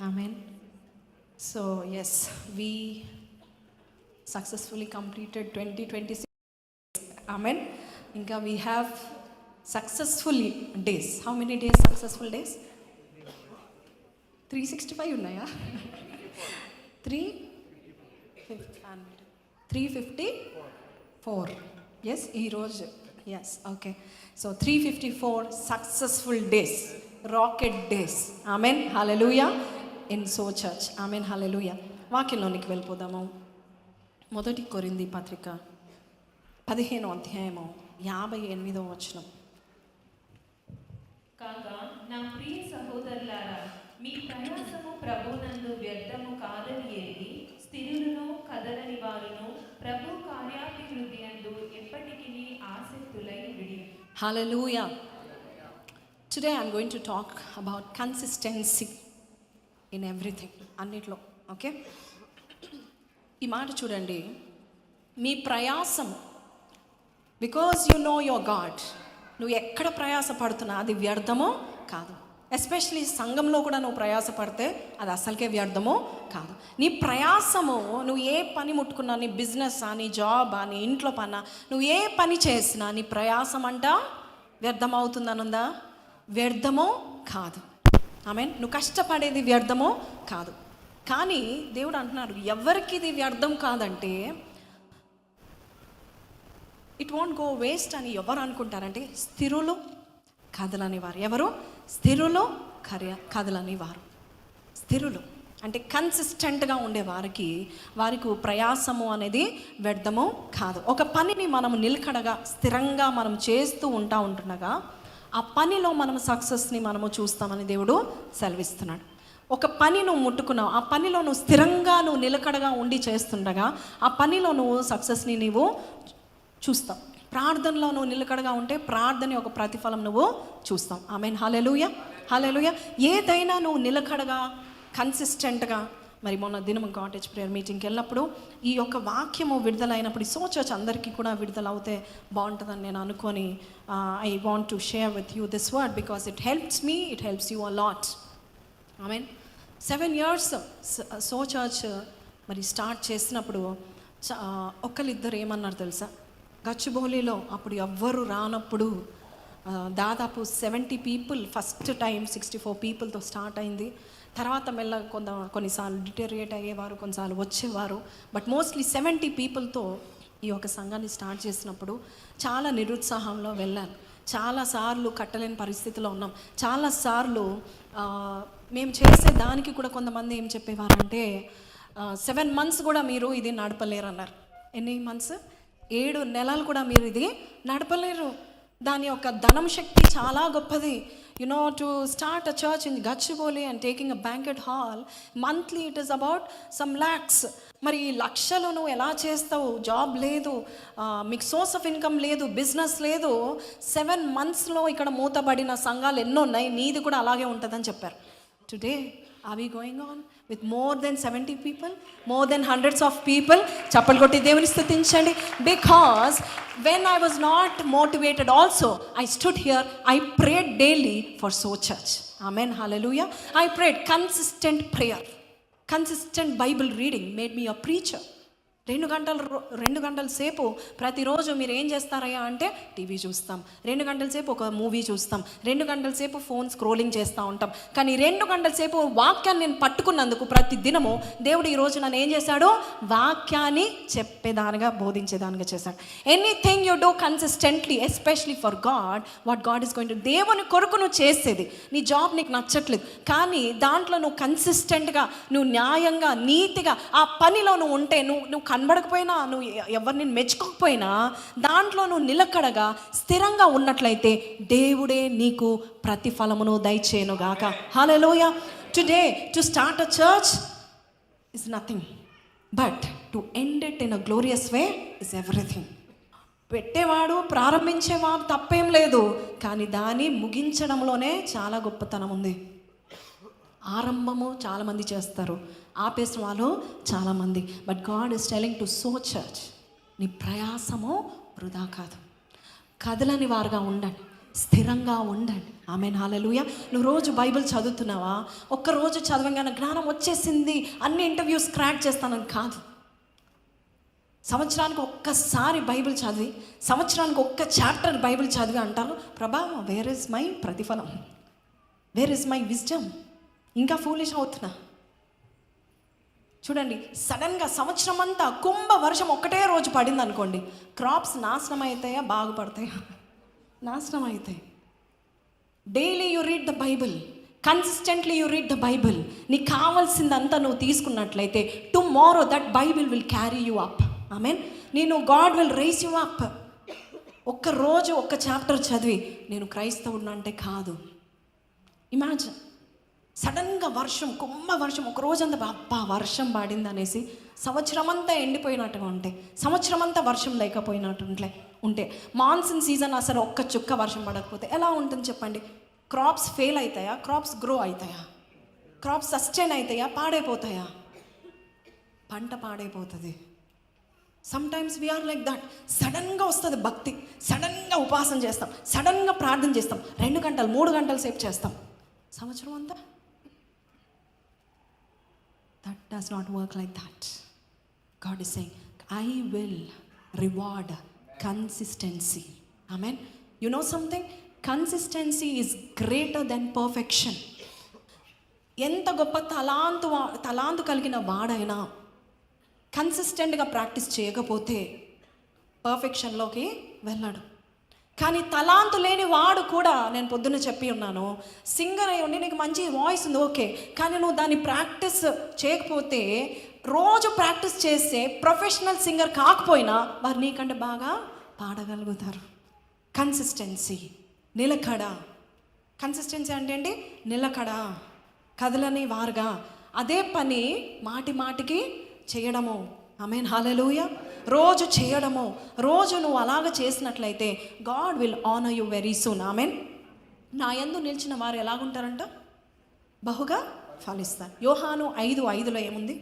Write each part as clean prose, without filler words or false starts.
Amen. So, yes, we successfully completed 2026. Amen. Inka we have successfully days. How many days successful days? 365 ఉన్నాయా? 354. Yes ఈరోజు yes okay. So 354 successful days, rocket days. Amen hallelujah in so church. Amen hallelujah. వాక్యంలోనికి వెళ్ళిపోదాము. మొదటి కొరింథీ పత్రిక 15వ అధ్యాయము 58వ వచనం. కాగా నా ప్రియ సహోదరులారా, మీ ప్రయాసము ప్రభునందు వ్యర్థము కాదని ఎరిగి స్థిరులను కదలని వారును ప్రభు కార్యాభివృద్ధి అందు ఎప్పటికీ ఆసక్తులై విడి. Hallelujah. Today I'm going to talk about consistency in everything. అన్నిట్లో ఓకే. ఈ మాట చూడండి, మీ ప్రయాసము, because you know your God, నువ్వు ఎక్కడ ప్రయాసపడుతున్నా అది వ్యర్థమో కాదు. ఎస్పెషలీ సంఘంలో కూడా నువ్వు ప్రయాసపడితే అది అసలుకే వ్యర్థమో కాదు. నీ ప్రయాసము, నువ్వు ఏ పని ముట్టుకున్నా, నీ బిజినెస్ నీ జాబ్ నీ ఇంట్లో పన్నా, నువ్వు ఏ పని చేసినా నీ ప్రయాసం అంట వ్యర్థమవుతుందనుందా? వ్యర్థమో కాదు. ఆమెన్. నువ్వు కష్టపడేది వ్యర్థమో కాదు. కానీ దేవుడు అంటున్నాడు, ఎవరికి ఇది వ్యర్థం కాదంటే ఇట్ వాంట్ గో వేస్ట్ అని ఎవరు అనుకుంటారంటే స్థిరులు కదలని వారు. ఎవరు? స్థిరులు కదలని వారు. స్థిరులు అంటే కన్సిస్టెంట్గా ఉండే వారికి ప్రయాసము అనేది వ్యర్థము కాదు. ఒక పనిని మనము నిలకడగా స్థిరంగా మనం చేస్తూ ఉంటుండగా ఆ పనిలో మనం సక్సెస్ని మనము చూస్తామని దేవుడు సెలవిస్తున్నాడు. ఒక పని నువ్వు ముట్టుకున్నావు, ఆ పనిలో నువ్వు స్థిరంగా నువ్వు నిలకడగా ఉండి చేస్తుండగా ఆ పనిలో నువ్వు సక్సెస్ని నువ్వు చూస్తావు. ప్రార్థనలో నువ్వు నిలకడగా ఉంటే ప్రార్థన ఒక ప్రతిఫలం నువ్వు చూస్తావు. ఆమెన్ హల్లెలూయా హల్లెలూయా. ఏదైనా నువ్వు నిలకడగా కన్సిస్టెంట్గా, మరి మొన్న దినం కాటేజ్ ప్రేయర్ మీటింగ్కి వెళ్ళినప్పుడు ఈ యొక్క వాక్యము విడుదలైనప్పుడు, సో చర్చ్ అందరికీ కూడా విడుదల అవుతే బాగుంటుందని నేను అనుకొని I want to share with you this word because it helps me, it helps you a lot. Amen. 7 years so church మరి స్టార్ట్ చేసినప్పుడు ఒకళ్ళిద్దరు ఏమన్నారు తెలుసా? గచ్చిబౌలిలో అప్పుడు ఎవ్వరు రానప్పుడు దాదాపు 70 people ఫస్ట్ టైం 64 peopleతో స్టార్ట్ అయింది. తర్వాత మెల్ల కొన్నిసార్లు డిటెరియేట్ అయ్యేవారు, కొన్నిసార్లు వచ్చేవారు, బట్ మోస్ట్లీ 70 peopleతో ఈ యొక్క సంఘాన్ని స్టార్ట్ చేసినప్పుడు చాలా నిరుత్సాహంలో వెళ్ళాను. చాలాసార్లు కట్టలేని పరిస్థితిలో ఉన్నాం. చాలాసార్లు మేము చేసే దానికి కూడా కొంతమంది ఏం చెప్పేవారంటే 7 months కూడా మీరు ఇది నడపలేరు అన్నారు. ఎన్ని మంత్స్? 7 నెలలు కూడా మీరు ఇది నడపలేరు. దాని యొక్క ధనం శక్తి చాలా గొప్పది. To start a church in Gachibowli and taking a banquet hall, monthly it is about some lakhs. మరి ఈ లక్షలు నువ్వు ఎలా చేస్తావు? జాబ్ లేదు, మీకు సోర్స్ ఆఫ్ ఇన్కమ్ లేదు, బిజినెస్ లేదు. 7 monthsలో ఇక్కడ మూతబడిన సంఘాలు ఎన్నో ఉన్నాయి, నీది కూడా అలాగే ఉంటుందని చెప్పారు. Today are we going on with more than 70 people, more than hundreds of people? చప్పలు కొట్టి దేవుని స్తుతించండి. Because when I was not motivated also, I stood here, I prayed daily for So Church. Amen, hallelujah. I prayed consistent prayer, consistent Bible reading made me a preacher. 2 గంటల సేపు ప్రతిరోజు మీరు ఏం చేస్తారయ్యా అంటే టీవీ చూస్తాం, 2 గంటల సేపు ఒక మూవీ చూస్తాం, 2 గంటల సేపు ఫోన్ స్క్రోలింగ్ చేస్తూ ఉంటాం. కానీ 2 గంటల సేపు వాక్యాన్ని నేను పట్టుకున్నందుకు ప్రతి దినము దేవుడు ఈరోజు నన్ను ఏం చేశాడు? వాక్యాన్ని చెప్పేదానిగా, బోధించేదానిగా చేశాడు. Anything you do consistently, especially for God, what God is going to, దేవుని కొరకు నువ్వు చేసేది, నీ జాబ్ నీకు నచ్చట్లేదు కానీ దాంట్లో నువ్వు కన్సిస్టెంట్గా, నువ్వు న్యాయంగా, నీతిగా ఆ పనిలో నువ్వు ఉంటే, నువ్వు కనబడకపోయినా, నువ్వు ఎవరిని మెచ్చుకోకపోయినా దాంట్లో నువ్వు నిలకడగా స్థిరంగా ఉన్నట్లయితే దేవుడే నీకు ప్రతిఫలమును దయచేయునుగాక. Hallelujah. Today to start a church is nothing, but to end it in a glorious way is everything. పెట్టేవాడు, ప్రారంభించేవాడు తప్పేం లేదు, కానీ దాన్ని ముగించడంలోనే చాలా గొప్పతనం ఉంది. ఆరంభము చాలామంది చేస్తారు, ఆపేసిన వాళ్ళు చాలామంది. But God is telling to so church, నీ ప్రయాసము వృధా కాదు. కదలని వారుగా ఉండండి, స్థిరంగా ఉండండి. ఆమేన్, హల్లెలూయా. నువ్వు రోజు బైబిల్ చదువుతున్నావా? ఒక్కరోజు చదవగానే జ్ఞానం వచ్చేసింది, అన్ని ఇంటర్వ్యూస్ క్రాక్ చేస్తానని కాదు. సంవత్సరానికి ఒక్కసారి బైబిల్ చదివి, సంవత్సరానికి ఒక్క చాప్టర్ బైబిల్ చదివి అంటారు, ప్రభా వేర్ ఇస్ మై ప్రతిఫలం, వేర్ ఇస్ మై విజ్డమ్? ఇంకా ఫూలిష్ అవుతున్నా. చూడండి, సడన్గా సంవత్సరం అంతా కుంభ వర్షం ఒక్కటే రోజు పడింది అనుకోండి, క్రాప్స్ నాశనం అవుతాయా బాగుపడతాయా? నాశనం అవుతాయి. Daily you read the Bible, consistently you read the Bible. నీకు కావాల్సిందంతా నువ్వు తీసుకున్నట్లయితే tomorrow that Bible will carry you up. Amen. God will raise you up. ఒక్క రోజు ఒక్క చాప్టర్ చదివి నేను క్రైస్తవుడిని అంటే కాదు. ఇమాజిన్, సడన్గా వర్షం, కుంభ వర్షం, ఒక రోజంతా అబ్బా వర్షం పడింది అనేసి సంవత్సరం అంతా ఎండిపోయినట్టుగా ఉంటే, సంవత్సరం అంతా వర్షం లేకపోయినట్టు ఉంటే, మాన్సూన్ సీజన్ అసలు ఒక్క చుక్క వర్షం పడకపోతే ఎలా ఉంటుంది చెప్పండి? క్రాప్స్ ఫెయిల్ అవుతాయా? క్రాప్స్ గ్రో అవుతాయా? క్రాప్స్ సస్టైన్ అవుతాయా? పాడైపోతాయా? పంట పాడైపోతుంది. Sometimes we're like that. సడన్గా వస్తుంది భక్తి, సడన్గా ఉపాసన చేస్తాం, సడన్గా ప్రార్థన చేస్తాం, 2 గంటలు 3 గంటల సేపు చేస్తాం, సంవత్సరం అంతా. That does not work like that. God is saying, I will reward consistency. Amen. You know something? Consistency is greater than perfection. ఎంత గొప్ప తలాంతు కలిగిన వాడైనా కన్సిస్టెంట్గా ప్రాక్టీస్ చేయకపోతే పర్ఫెక్షన్లోకి వెళ్ళాడు. కానీ తలాంతు లేని వాడు కూడా, నేను పొద్దున్న చెప్పి ఉన్నాను, సింగర్ అయి ఉండి నీకు మంచి వాయిస్ ఉంది ఓకే, కానీ నువ్వు దాన్ని ప్రాక్టీస్ చేయకపోతే, రోజు ప్రాక్టీస్ చేస్తే ప్రొఫెషనల్ సింగర్ కాకపోయినా వారు నీకంటే బాగా పాడగలుగుతారు. కన్సిస్టెన్సీ, నిలకడ. కన్సిస్టెన్సీ అంటే ఏంటి? నిలకడ, కదలని వారుగా అదే పని మాటి మాటికి చేయడము. ఆమేన్, హల్లెలూయా. రోజు చేయడము, రోజు నువ్వు అలాగ చేసినట్లయితే God will honour you very soon. Amen. నా యందు నిలిచిన వారు ఎలాగుంటారంట? బహుగా ఫలిస్తారు. యోహాను 5:5 ఏముంది?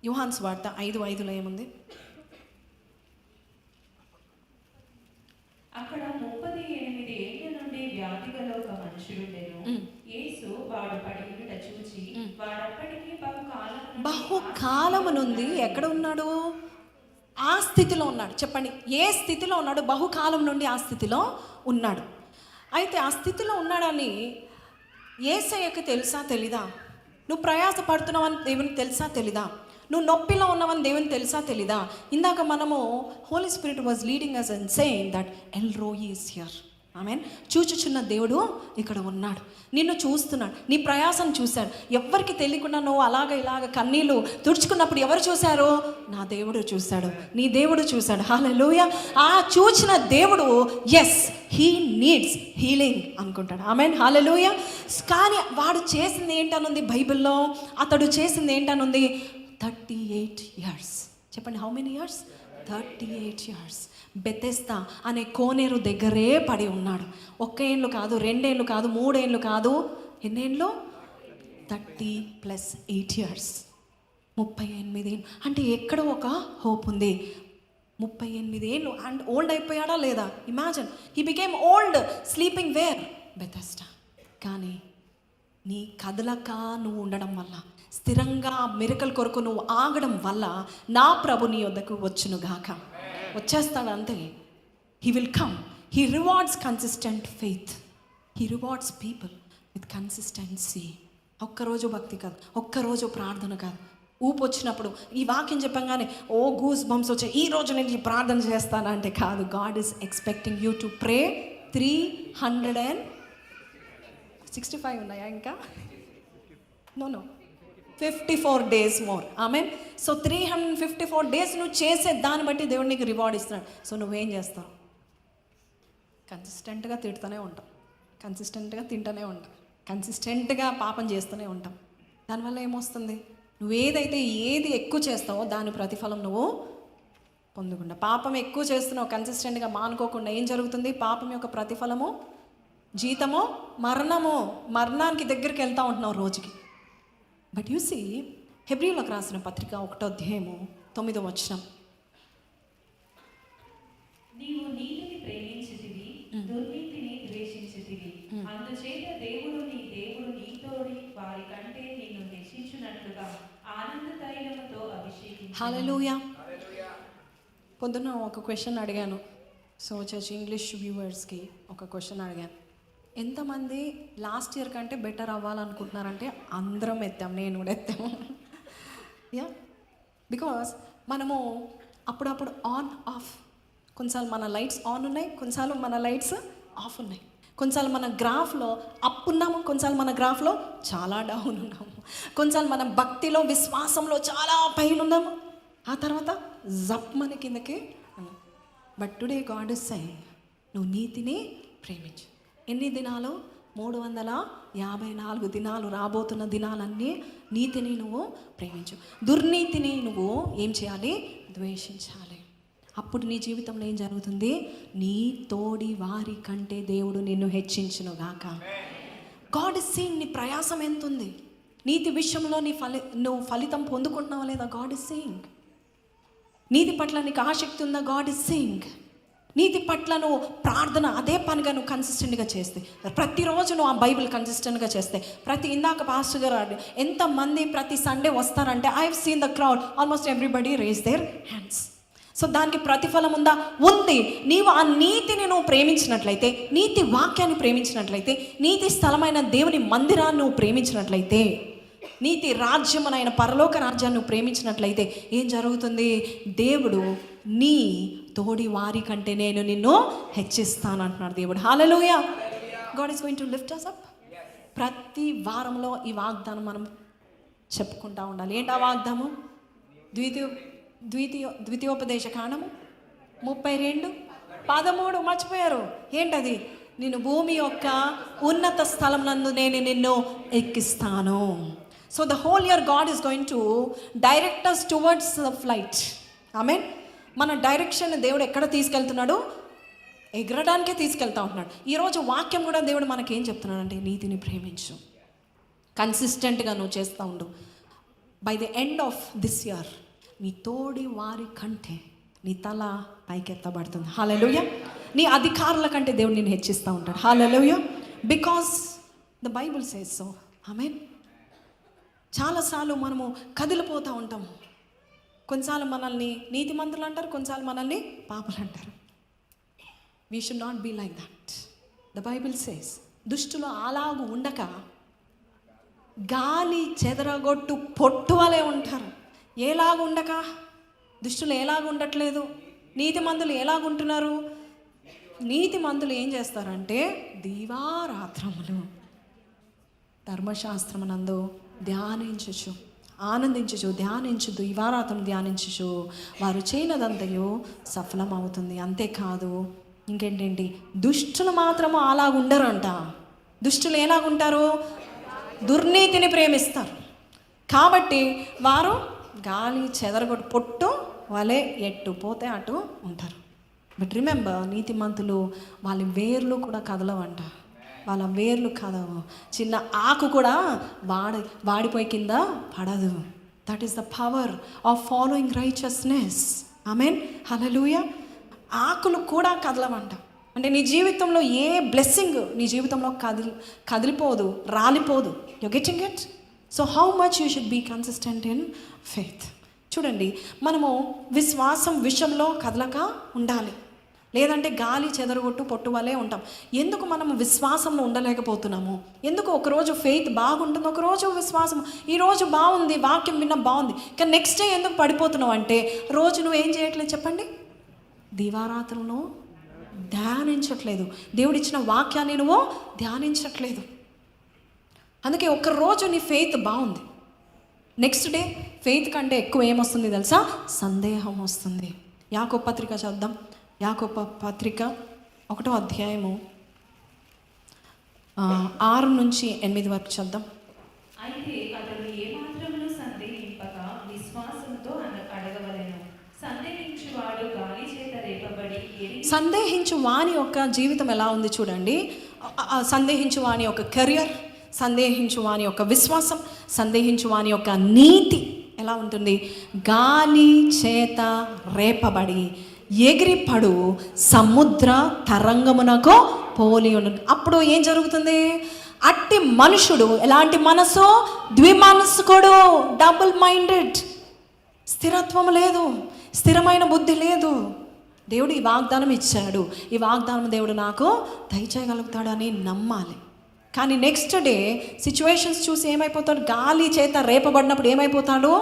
యోహాను సువార్త 5:5 ఏముంది? అక్కడ 38 ఏళ్ల నుండి వ్యాధి గల ఒక మనుషుడుండెను. యేసు వాడు పడి ఉండుట చూచి, వాడప్పటికి బహుకాలము నుండి ఎక్కడ ఉన్నాడు? ఆ స్థితిలో ఉన్నాడు. చెప్పండి, ఏ స్థితిలో ఉన్నాడు? బహుకాలం నుండి ఆ స్థితిలో ఉన్నాడు. అయితే ఆ స్థితిలో ఉన్నాడని యేసయ్యకు తెలుసా తెలీదా? నువ్వు ప్రయాస పడుతున్నావని దేవునికి తెలుసా తెలీదా? నువ్వు నొప్పిలో ఉన్నావని దేవునికి తెలుసా తెలీదా? ఇందాక మనము holy spirit was leading us and saying that El Roi is here. Amen. చూచుచున్న దేవుడు ఇక్కడ ఉన్నాడు, నిన్ను చూస్తున్నాడు, నీ ప్రయాసం చూశాడు. ఎవ్వరికి తెలియకుండా నువ్వు ఇలాగ కన్నీళ్ళు తుడుచుకున్నప్పుడు ఎవరు చూశారు? నా దేవుడు చూశాడు, నీ దేవుడు చూశాడు. హల్లెలూయా. ఆ చూచిన దేవుడు ఎస్ హీ నీడ్స్ హీలింగ్ అనుకుంటాడు. ఆమేన్, హల్లెలూయా. కానీ వాడు చేసింది ఏంటనుంది బైబిల్లో? అతడు చేసింది ఏంటనుంది? 38 years. చెప్పండి, how many years? 38 years. Bethesda అనే కోనేరు దగ్గరే పడి ఉన్నాడు. 1 ఏళ్ళు కాదు, 2 ఏళ్ళు కాదు, 3 ఏళ్ళు కాదు, ఎన్నేళ్ళు? 30+8 years. 38 ఏళ్ళు. అంటే ఎక్కడ ఒక హోప్ ఉంది. 38 ఏళ్ళు అండ్ ఓల్డ్ అయిపోయాడా లేదా? Imagine, he became old sleeping where? Bethesda. కానీ నీ కదలక నువ్వు ఉండడం వల్ల, స్థిరంగా మిరకల్ కొరకు నువ్వు ఆగడం వల్ల నా ప్రభు నీ వద్దకు వచ్చును గాక. వచ్చేస్తాడు అంతే. He will come. He rewards consistent faith. He rewards people with consistency. ఒక్కరోజు భక్తి కాదు, ఒక్కరోజు ప్రార్థన కాదు. ఊపు వచ్చినప్పుడు ఈ వాక్యం చెప్పంగానే ఓ గూస్ బంప్స్ వచ్చాయి, ఈ రోజు నేను ఈ ప్రార్థన చేస్తానంటే కాదు. God is expecting you to pray 365 ఉన్నాయా ఇంకా? No 54 days more. Amen. So 354 days నువ్వు చేసే దాన్ని బట్టి దేవుడు నీకు రివార్డ్ ఇస్తున్నాడు. సో నువ్వేం చేస్తావు? కన్సిస్టెంట్గా తిడుతూనే ఉంటాం, కన్సిస్టెంట్గా తింటూనే ఉంటాం, కన్సిస్టెంట్గా పాపం చేస్తూనే ఉంటాం. దానివల్ల ఏమొస్తుంది? నువ్వేదైతే ఏది ఎక్కువ చేస్తావో దాని ప్రతిఫలం నువ్వు పొందకుండా. పాపం ఎక్కువ చేస్తున్నావు, కన్సిస్టెంట్గా మానుకోకుండా ఏం జరుగుతుంది? పాపం యొక్క ప్రతిఫలము, జీతము మరణము. మరణానికి దగ్గరికి వెళ్తూ ఉంటున్నావు రోజుకి. బట్ యు సీ, హెబ్రీయులకు రాసిన పత్రిక 1:9 నీవు నీతిని ప్రేమించితివి, దుర్నీతిని అందుచేత దేవుడు నీతోడి వారి కంటే నిన్ను హెచ్చించున్నట్లుగా ఆనంద తైలముతో అభిషేకించు. హల్లెలూయా. పొద్దున్న ఒక క్వశ్చన్ అడిగాను. సో చర్చ్ ఇంగ్లీష్ వ్యూవర్స్కి ఒక క్వశ్చన్ అడిగాను. ఎంతమంది లాస్ట్ ఇయర్ కంటే బెటర్ అవ్వాలనుకుంటున్నారంటే అందరం ఎత్తాం, నేను కూడా ఎత్తాము. యా, బికాస్ మనము అప్పుడప్పుడు ఆన్ ఆఫ్, కొన్నిసార్లు మన లైట్స్ ఆన్ ఉన్నాయి, కొన్నిసార్లు మన లైట్స్ ఆఫ్ ఉన్నాయి, కొన్నిసార్లు మన గ్రాఫ్లో అప్ ఉన్నాము, కొన్నిసార్లు మన గ్రాఫ్లో చాలా డౌన్ ఉన్నాము, కొన్నిసార్లు మన భక్తిలో విశ్వాసంలో చాలా పైన ఉన్నాము, ఆ తర్వాత జప్ మన కిందకి. But today God is saying, నువ్వు నీతిని ప్రేమించు. ఎన్ని దినాలు? 354 దినాలు, రాబోతున్న దినాలన్నీ నీతిని నువ్వు ప్రేమించు. దుర్నీతిని నువ్వు ఏం చేయాలి? ద్వేషించాలి. అప్పుడు నీ జీవితంలో ఏం జరుగుతుంది? నీ తోడి వారి కంటే దేవుడు నిన్ను హెచ్చించును గాక. గాడ్ ఇస్ సీయింగ్ నీ ప్రయాసం ఎంత ఉంది, నీతి విషయంలో నువ్వు ఫలితం పొందుకుంటున్నావా లేదా? God is seeing. నీతి పట్ల నీకు ఆసక్తి ఉందా? God is seeing. నీతి పట్ల నువ్వు ప్రార్థన అదే పనిగా నువ్వు కన్సిస్టెంట్గా చేస్తే, ప్రతిరోజు నువ్వు ఆ బైబిల్ కన్సిస్టెంట్గా చేస్తే, ఇందాక పాస్టర్ గారు ఎంతమంది ప్రతి సండే వస్తారంటే I have seen the crowd, almost everybody raise their hands. So దానికి ప్రతిఫలం ఉందా? ఉంది. నీవు ఆ నీతిని నువ్వు ప్రేమించినట్లయితే, నీతి వాక్యాన్ని ప్రేమించినట్లయితే, నీతి స్థలమైన దేవుని మందిరాన్ని నువ్వు ప్రేమించినట్లయితే, నీతి రాజ్యమునైన పరలోక రాజ్యాన్ని నువ్వు ప్రేమించినట్లయితే ఏం జరుగుతుంది? దేవుడు నీ తోడి వారి కంటే నేను నిన్ను హెచ్చిస్తాను అంటున్నాడు దేవుడు. Hallelujah. God is going to lift us up. ప్రతి వారంలో ఈ వాగ్దానం మనం చెప్పుకుంటూ ఉండాలి. ఏంటి ఆ వాగ్దానం? ద్వితీయోపదేశ కాండము 32:13. మర్చిపోయారు. ఏంటది? నేను భూమి యొక్క ఉన్నత స్థలం నందు నేను నిన్ను ఎక్కిస్తాను. So the whole year God is going to direct us towards the flight. Amen. మన డైరెక్షన్ దేవుడు ఎక్కడ తీసుకెళ్తున్నాడు? ఎగరడానికే తీసుకెళ్తా ఉంటున్నాడు. ఈరోజు వాక్యం కూడా దేవుడు మనకేం చెప్తున్నాడు అంటే, నీతిని ప్రేమించు, కన్సిస్టెంట్గా నువ్వు చేస్తూ ఉండు. By the end of this year నీ తోడి వారి కంటే నీ తల పైకెత్తబడుతుంది. హల్లెలూయా. నీ అధికారుల కంటే దేవుడు నిన్ను హెచ్చిస్తూ ఉంటాడు. Hallelujah. Because the Bible says so. Amen. చాలాసార్లు మనము కదిలిపోతూ ఉంటాము. కొన్నిసార్లు మనల్ని నీతిమంతులు అంటారు, కొన్నిసార్లు మనల్ని పాపులు అంటారు. We should not be like that. The Bible says దుష్టులు అలాగూ ఉండక గాలి చెదరగొట్టు పొట్టు వలె ఉంటారు. ఎలాగ ఉండక? దుష్టులు ఎలాగ ఉండట్లేదు, నీతిమంతులు ఎలాగుంటున్నారు? నీతిమంతులు ఏం చేస్తారంటే దీవారాత్రములు ధర్మశాస్త్రమునందు ధ్యానించుచు, ఆనందించుచు, దీవారాత్రం ధ్యానించుచు వారు చేయనదంతయు సఫలమవుతుంది. అంతేకాదు, ఇంకేంటండి, దుష్టులు మాత్రము అలాగుండరంట. దుష్టులు ఎలాగుంటారు? దుర్నీతిని ప్రేమిస్తారు. కాబట్టి వారు గాలి చెదరగొట్టు పొట్టు వాళ్ళే ఎట్టు పోతే అటు ఉంటారు. బట్ రిమెంబర్, నీతిమంతులు వాళ్ళ వేర్లు కూడా కదలవంట. వాళ్ళ వేర్లు కదవు. చిన్న ఆకు కూడా వాడిపోయి కింద పడదు. That is the power of following righteousness. Amen. Hallelujah. ఆకులు కూడా కదలవంట. అంటే నీ జీవితంలో ఏ బ్లెస్సింగ్ నీ జీవితంలో కదిలిపోదు, రాలిపోదు. You getting it? So how much you should be consistent in faith. చూడండి, మనము విశ్వాసం విషయంలో కదలక ఉండాలి, లేదంటే గాలి చెదరగొట్టు పొట్టు వలే ఉంటాం. ఎందుకు మనము విశ్వాసంలో ఉండలేకపోతున్నాము? ఎందుకు ఒకరోజు ఫెయిత్ బాగుంటుంది, ఒకరోజు విశ్వాసం, ఈరోజు బాగుంది, వాక్యం విన్న బాగుంది, కానీ నెక్స్ట్ డే ఎందుకు పడిపోతున్నావు అంటే, రోజు నువ్వు ఏం చేయట్లేదు చెప్పండి? దీవారాత్రంలో ధ్యానించట్లేదు. దేవుడిచ్చిన వాక్యాన్ని నువ్వు ధ్యానించట్లేదు. అందుకే ఒక్కరోజు నీ ఫెయిత్ బాగుంది, నెక్స్ట్ డే ఫెయిత్ కంటే ఎక్కువ ఏమొస్తుంది తెలుసా? సందేహం వస్తుంది. యాకోబు పత్రిక చదువుదాం. యాకోబు పత్రిక 1వ అధ్యాయము 6 నుంచి 8 వరకు చదువుదాం. అయితే అతడు ఏమాత్రమును సందేహింపక విశ్వాసంతో అడగవలెను. సందేహించువాడు గాలి చేత రేపబడి సందేహించు వాని యొక్క జీవితం ఎలా ఉంది చూడండి. సందేహించు వాని యొక్క కెరియర్, సందేహించు వాని యొక్క విశ్వాసం, సందేహించు వాని యొక్క నీతి ఎలా ఉంటుంది? గాలి చేత రేపబడి ఎగిరిపడు సముద్ర తరంగమునకు పోలి ఉండును. అప్పుడు ఏం జరుగుతుంది? అట్టి మనుషుడు ఎలాంటి మనసు? ద్విమనస్కుడు, డబుల్ మైండెడ్. స్థిరత్వం లేదు, స్థిరమైన బుద్ధి లేదు. దేవుడు ఈ వాగ్దానం ఇచ్చాడు, ఈ వాగ్దానం దేవుడు నాకు దయచేయగలుగుతాడని నమ్మాలి. కానీ నెక్స్ట్ డే సిచ్యువేషన్స్ చూసి ఏమైపోతాడు? గాలి చేత రేపబడినప్పుడు ఏమైపోతాడు?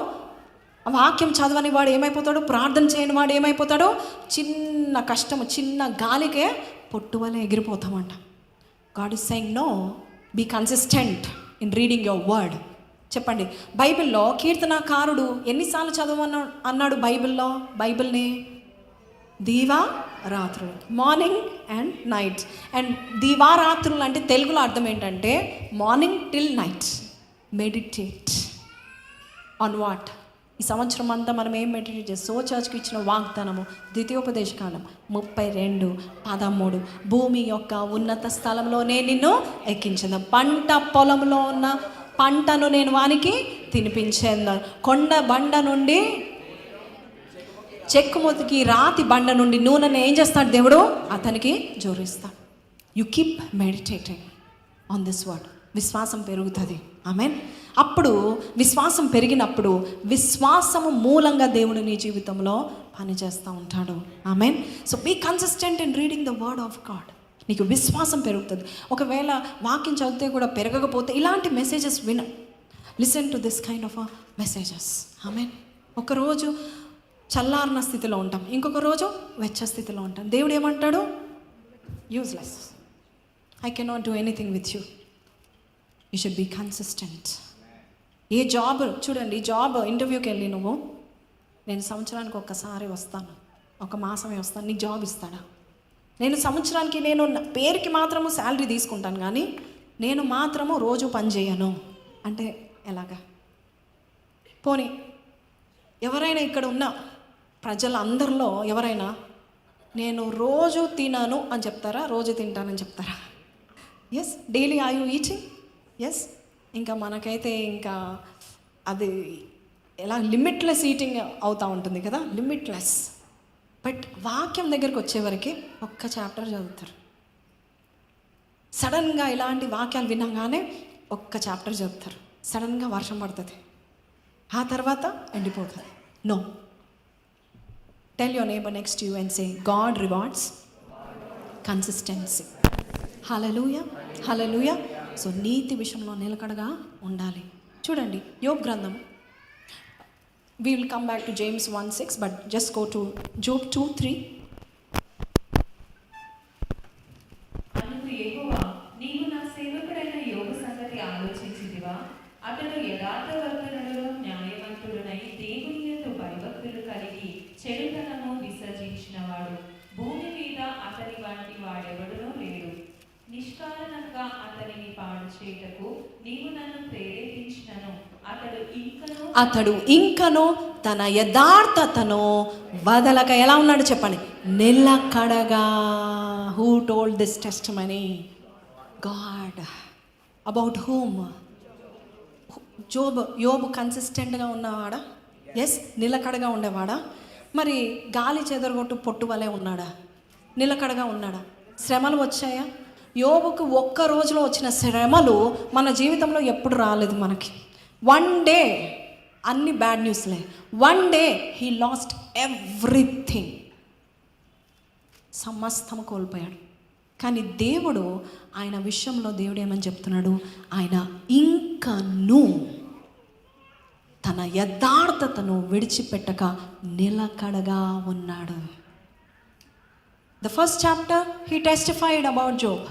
ఆ వాక్యం చదవని వాడు ఏమైపోతాడు? ప్రార్థన చేయని వాడు ఏమైపోతాడు? చిన్న కష్టము, చిన్న గాలికే పొట్టువలే ఎగిరిపోతామంట. God is saying no, be consistent in reading your word. చెప్పండి, బైబిల్లో కీర్తనాకారుడు ఎన్నిసార్లు చదవను అన్నాడు బైబిల్ని? దీవారాత్రులు, మార్నింగ్ అండ్ నైట్. అండ్ దీవారాత్రులు అంటే తెలుగులో అర్థం ఏంటంటే morning till night. Meditate on what? ఈ సంవత్సరం అంతా మనం ఏం మెడిటేట్ చేస్తాం? చర్చ్కి ఇచ్చిన వాగ్దానము ద్వితీయోపదేశకాండం 32:13, భూమి యొక్క ఉన్నత స్థలంలోనే నిన్ను ఎక్కించింది, పంట పొలంలో ఉన్న పంటను నేను వానికి తినిపించేందు, కొండ బండ నుండి చెక్కుమొతికి రాతి బండ నుండి నూనెను ఏం చేస్తాడు దేవుడు? అతనికి జోరిస్తాడు. You keep meditating on this word. విశ్వాసం పెరుగుతుంది. ఆమెన్. అప్పుడు విశ్వాసం పెరిగినప్పుడు విశ్వాసము మూలంగా దేవుడు నీ జీవితంలో పనిచేస్తూ ఉంటాడు. Amen. So be consistent in reading the word of God. నీకు విశ్వాసం పెరుగుతుంది. ఒకవేళ వాక్యం చదివితే కూడా పెరగకపోతే ఇలాంటి messages listen to this kind of messages. Amen. ఒకరోజు చల్లారిన స్థితిలో ఉంటాం, ఇంకొక రోజు వెచ్చ స్థితిలో ఉంటాం. దేవుడు ఏమంటాడు? Useless, I cannot do anything with you, you should be consistent. ఏ జాబ్ చూడండి, జాబ్ ఇంటర్వ్యూకి వెళ్ళి నువ్వు, నేను సంవత్సరానికి ఒక్కసారి వస్తాను, ఒక మాసమే వస్తాను, నీకు జాబ్ ఇస్తాడా? నేను సంవత్సరానికి నేను పేరుకి మాత్రము శాలరీ తీసుకుంటాను, కానీ నేను మాత్రము రోజు పని చేయను అంటే ఎలాగా? పోనీ ఎవరైనా ఇక్కడ ఉన్న ప్రజలందరిలో ఎవరైనా నేను రోజు తినను అని చెప్తారా? రోజు తింటానని చెప్తారా? Yes. Daily are you eating? Yes. ఇంకా మనకైతే ఇంకా అది ఎలా లిమిట్లెస్ ఈటింగ్ అవుతూ ఉంటుంది కదా, లిమిట్లెస్. బట్ వాక్యం దగ్గరికి వచ్చేవరకు ఒక్క చాప్టర్ చదువుతారు. సడన్గా ఇలాంటి వాక్యాలు వినగానే ఒక్క చాప్టర్ చదువుతారు. సడన్గా వర్షం పడుతుంది, ఆ తర్వాత ఎండిపోతుంది. No. Tell your neighbour next to you and say, God rewards consistency. Hallelujah, hallelujah. So నీతి విషయంలో నిలకడగా ఉండాలి. చూడండి యోబ్ గ్రంథం. We will come back to James 1:6, but just go to Job 2:3. అందుకు యెహోవా, నీవు నా సేవకుడైన యోబు సంగతి ఆలోచించితివా? అతడు యథార్థవర్తనుడు, న్యాయవంతుడునై దేవుని యందు భయభక్తులు కలిగి చెడుతనము విసర్జించినవాడు. భూమి మీద అతని వంటి వాడెవడునూ లేడు. నిష్కారణంగా అతనిని పాడు చేయుటకు నీవు నన్ను ప్రేరేపించినను. అతడు ఇంకను తన యథార్థతను వదలక ఎలా ఉన్నాడు చెప్పండి? నిలకడగా. Who told this testimony? God. About whom? యోబు కన్సిస్టెంట్గా ఉన్నవాడా? ఎస్. నిలకడగా ఉండేవాడా? మరి గాలి చెదరగొట్టు పొట్టు వలె ఉన్నాడా? నిలకడగా ఉన్నాడా? శ్రమలు వచ్చాయా? యోబుకు ఒక్క రోజులో వచ్చిన శ్రమలు మన జీవితంలో ఎప్పుడు రాలేదు మనకి. వన్ డే అన్ని బ్యాడ్ న్యూస్లే. One day he lost everything. సమస్తము కోల్పోయాడు. కానీ దేవుడు ఆయన విషయంలో దేవుడు ఏమని చెప్తున్నాడు? ఆయన ఇంకను తన యథార్థతను విడిచిపెట్టక నిలకడగా ఉన్నాడు. The first chapter he testified about Job.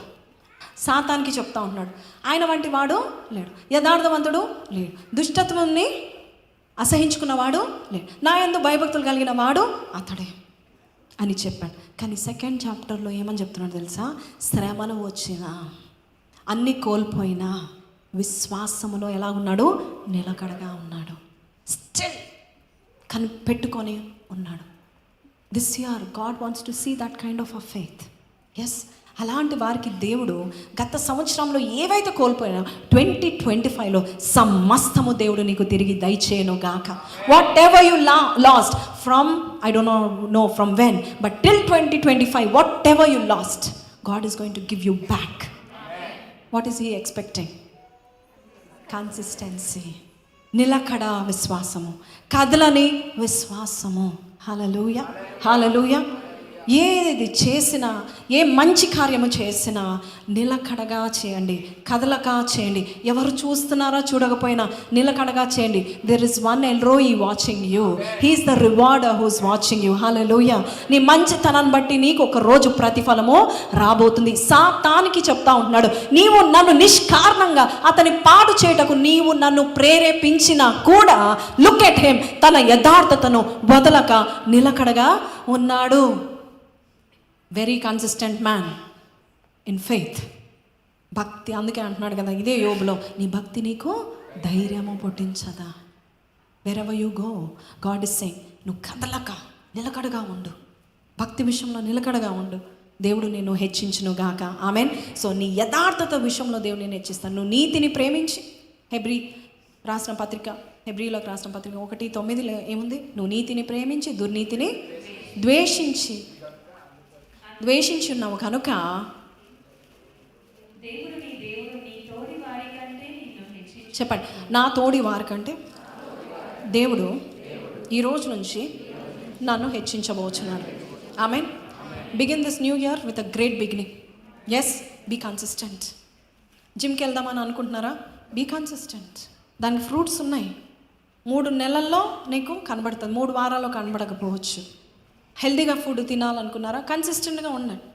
సాతానికి చెప్తా ఉన్నాడు, ఆయన వంటి వాడు లేడు, యథార్థవంతుడు లేడు, దుష్టత్వాన్ని అసహించుకున్నవాడు లేడు, నా యందు భయభక్తులు కలిగిన వాడు అతడే అని చెప్పాడు. కానీ సెకండ్ చాప్టర్లో ఏమని చెప్తున్నాడు తెలుసా? శ్రమలు వచ్చినా, అన్నీ కోల్పోయినా విశ్వాసములో ఎలా ఉన్నాడు? నిలకడగా ఉన్నాడు. స్టిల్ పెట్టుకొని ఉన్నాడు. This year God wants to see that kind of a faith. Yes. అలాంటి వారికి దేవుడు గత సంవత్సరంలో ఏవైతే కోల్పోయినా 2025లో సమస్తము దేవుడు నీకు తిరిగి దయచేయను గాక. What ever you last from, I don't know from when, but till 2025 what ever you last, God is going to give you back. What is he expecting? Consistency, నిలకడ విశ్వాసము, కదలని విశ్వాసము. హల్లెలూయా, హల్లెలూయా. ఏది చేసినా, ఏ మంచి కార్యము చేసినా నిలకడగా చేయండి, కదలక చేయండి. ఎవరు చూస్తున్నారా చూడకపోయినా నిలకడగా చేయండి. There is one El Roi watching you. He is the rewarder who's watching you. Hallelujah. నీ మంచితనాన్ని బట్టి నీకు ఒక రోజు ప్రతిఫలము రాబోతుంది. సాతానికి చెప్తా ఉంటున్నాడు, నీవు నన్ను నిష్కారణంగా అతని పాడు చేయటకు నీవు నన్ను ప్రేరేపించినా కూడా లుక్ ఎట్ హిమ్, తన యథార్థతను వదలక నిలకడగా ఉన్నాడు. Very consistent man in faith. భక్తి, అందుకే అంటున్నాడు కదా ఇదే యోబులో, నీ భక్తి నీకు ధైర్యము పుట్టించదా. Wherever you go God is saying, నువ్వు కదలక నిలకడగా ఉండు, భక్తి విషయంలో నిలకడగా ఉండు, దేవుడు నిన్ను హెచ్చించును గాక. ఆమెన్. సో నీ యథార్థత విషయంలో దేవుడు నేను హెచ్చిస్తాను. నువ్వు నీతిని ప్రేమించి, హెబ్రీలోకి రాసిన పత్రిక 1:9 ఏముంది? నువ్వు నీతిని ప్రేమించి దుర్నీతిని ద్వేషించి ఉన్నావు కనుక చెప్పండి, నా తోడి వారి కంటే దేవుడు ఈ రోజు నుంచి నన్ను హెచ్చించబోచున్నాడు. Amen. Begin this new year with a great beginning. Yes, be consistent. జిమ్కి వెళ్దామని అనుకుంటున్నారా? Be consistent. దానికి ఫ్రూట్స్ ఉన్నాయి. 3 నెలల్లో నీకు కనబడుతుంది, 3 వారాల్లో కనబడకపోవచ్చు. హెల్దీగా ఫుడ్ తినాలనుకున్నారా? కన్సిస్టెంట్గా ఉండండి.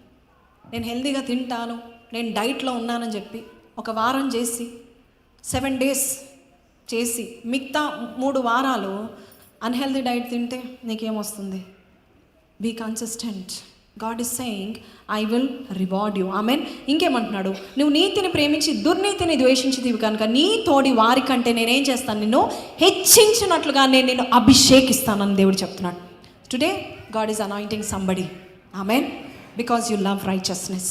నేను హెల్దీగా తింటాను, నేను డైట్లో ఉన్నానని చెప్పి ఒక వారం చేసి 7 days చేసి మిగతా 3 వారాలు అన్హెల్దీ డైట్ తింటే నీకేమొస్తుంది? Be consistent. God is saying I will reward you. Amen. ఇంకేమంటున్నాడు? నువ్వు నీతిని ప్రేమించి దుర్నీతిని ద్వేషించిదివి కనుక నీ తోడి వారి కంటే నేనేం చేస్తాను? నిన్ను హెచ్చించినట్లుగా నేను నిన్ను అభిషేకిస్తానని దేవుడు చెప్తున్నాడు. Today God is anointing somebody. Amen. Because you love righteousness.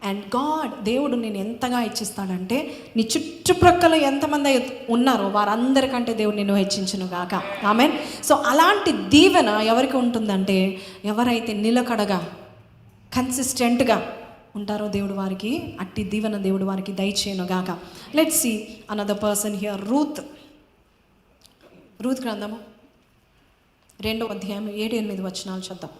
And God, దేవుడు నేను ఎంతగా హెచ్చిస్తాడంటే నీ చుట్టుప్రక్కల ఎంతమంది ఉన్నారో వారందరికంటే దేవుడు నిన్ను హెచ్చించును గాక. ఆమెన్. సో అలాంటి దీవెన ఎవరికి ఉంటుందంటే ఎవరైతే నిలకడగా కన్సిస్టెంట్గా ఉంటారో దేవుడు వారికి అట్టి దీవెన దేవుడు వారికి దయచేయను గాక. Let's see another person here. Ruth గ్రంథము 2వ అధ్యాయం 7-8 వచనాలు చదువు.